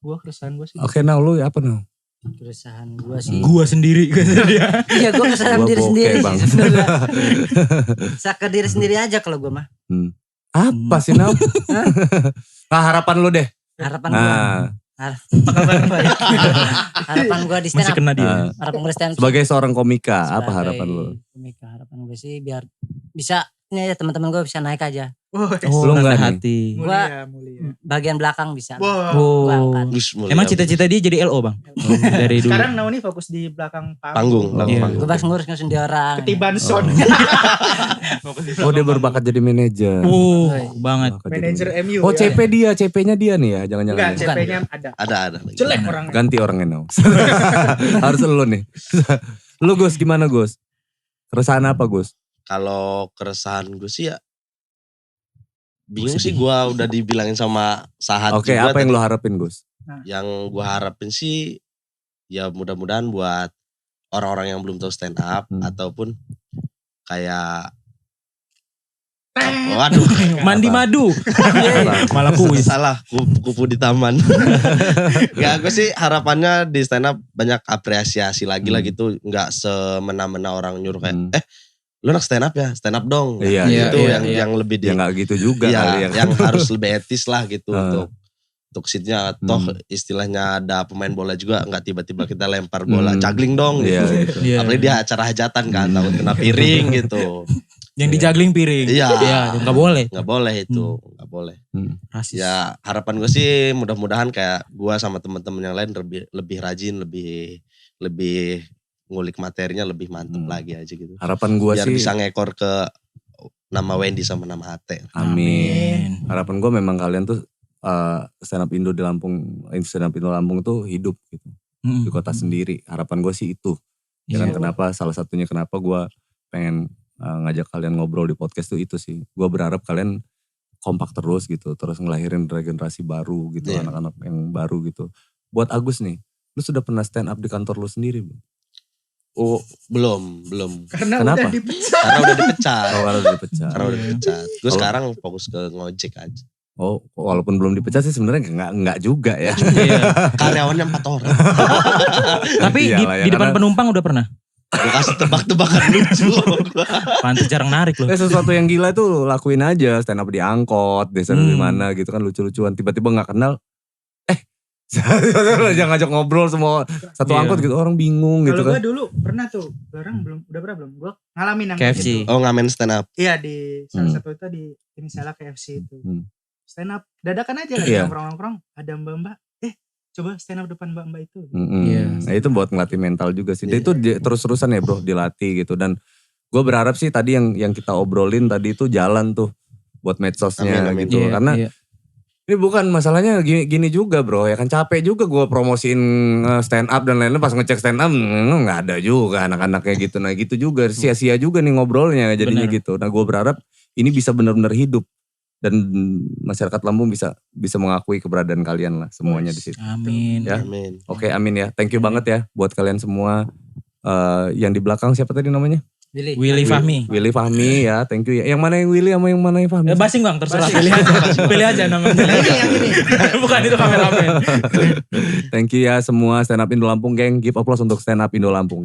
keresahan gue sih. Oke, now lu apa now? Keresahan gue sih. Gue sendiri. Iya, gue keresahan diri sendiri sih sebenarnya. Sakit diri sendiri aja kalau gue mah. Apa sih now? Harapan lu deh. Harapan gue. Harapan gue di stand up. Masih kena dia. Harapan gue di stand up. Sebagai seorang komika, apa harapan lu? Harapan gue sih biar bisa ini aja teman-teman gue bisa naik aja. Lu enggak hati. Mulia. Bagian belakang bisa. Emang cita-cita dia jadi LO bang? Dari dulu. Sekarang Nauni fokus di belakang panggung. Gue bahas ngurus-ngurusin di orang. Ketiban son. Dia berbakat jadi manajer. Banget. Manajer MU. CP-nya dia nih ya, jangan-jangan. Enggak, CP-nya ada. Jelek orangnya. Ganti orangnya now. Harus lu nih. Lu Gus, gimana Gus? Keresahan apa Gus? Kalau keresahan gue sih ya bingung sih, gue udah dibilangin sama Sahat. Oke, apa yang lo harapin Gus? Yang gue harapin sih ya mudah-mudahan buat orang-orang yang belum tahu stand up ataupun kayak waduh, mandi madu. Malah kuis. Salah, kupu di taman. Gak, gue sih harapannya di stand up banyak apresiasi lagi lah gitu. Gak semena-mena orang nyuruh kayak lu nak stand up ya, stand up dong. Iya, gitu yang lebih ya gak gitu juga kali ya. Yang harus lebih etis lah gitu untuk seatnya. Toh istilahnya ada pemain bola juga gak tiba-tiba kita lempar bola juggling dong gitu. Apalagi dia acara hajatan kan, takut kena piring gitu. Yang dijagling piring. Iya. Gak boleh. Gak boleh itu, gak boleh. Rasis. Ya harapan gue sih mudah-mudahan kayak gue sama teman-teman yang lain lebih rajin, lebih ngulik materinya lebih mantep lagi aja gitu. Harapan gue sih biar bisa ngekor ke nama Wendy sama nama Ate. Amin. Harapan gue memang kalian tuh stand up Indo di Lampung, stand up Indo Lampung tuh hidup gitu di kota sendiri. Harapan gue sih itu. Jangan kenapa salah satunya kenapa gue pengen ngajak kalian ngobrol di podcast tuh itu sih. Gue berharap kalian kompak terus gitu, terus ngelahirin regenerasi baru gitu, anak-anak yang baru gitu. Buat Agus nih, lu sudah pernah stand up di kantor lu sendiri belum? Oh, belum. Kenapa? Udah dipecat. Karena udah dipecat. Karena udah dipecat. Gue sekarang fokus ke ngojek aja. Oh, walaupun belum dipecat sih sebenarnya enggak juga ya. Karyawannya 4 orang. Tapi di depan penumpang udah pernah? Gue kasih tebak-tebakan lucu. Pantes jarang narik loh. Sesuatu yang gila tuh lakuin aja, stand up di angkot, di mana gitu kan lucu-lucuan. Tiba-tiba gak kenal, Jangan ngajak ngobrol semua satu angkot gitu, orang bingung gitu kan. Kalau gue dulu pernah tuh, orang udah pernah belum? Gue ngalamin yang KFC. gitu. Oh ngamen stand up. Iya di salah satu itu di ini salah KFC itu. Stand up dadakan aja lagi nongkrong-nongkrong, ada mbak-mbak, coba stand up depan mbak-mbak itu. Nah itu buat ngelatih mental juga sih. Itu terus-terusan ya bro, dilatih gitu. Dan gue berharap sih tadi yang kita obrolin tadi itu jalan tuh buat medsosnya gitu. Karena ini bukan masalahnya gini juga bro, ya kan capek juga gue promosiin stand up dan lain-lain, pas ngecek stand up nggak ada juga anak-anaknya gitu. Nah gitu juga, sia-sia juga nih ngobrolnya jadinya gitu. Nah gue berharap ini bisa benar-benar hidup. Dan masyarakat Lampung bisa mengakui keberadaan kalian lah semuanya di situ. Amin. Ya? Amin. Oke, amin ya. Thank you banget ya buat kalian semua. Yang di belakang siapa tadi namanya? Willy Fahmi. Willy Fahmi ya, thank you ya. Yang mana yang Willy sama yang mana yang Fahmi? Basing bang, terserah. Pilih aja namanya. Yang ini. Bukan itu kameramen. Thank you ya semua Stand Up Indo Lampung geng. Give applause untuk Stand Up Indo Lampung.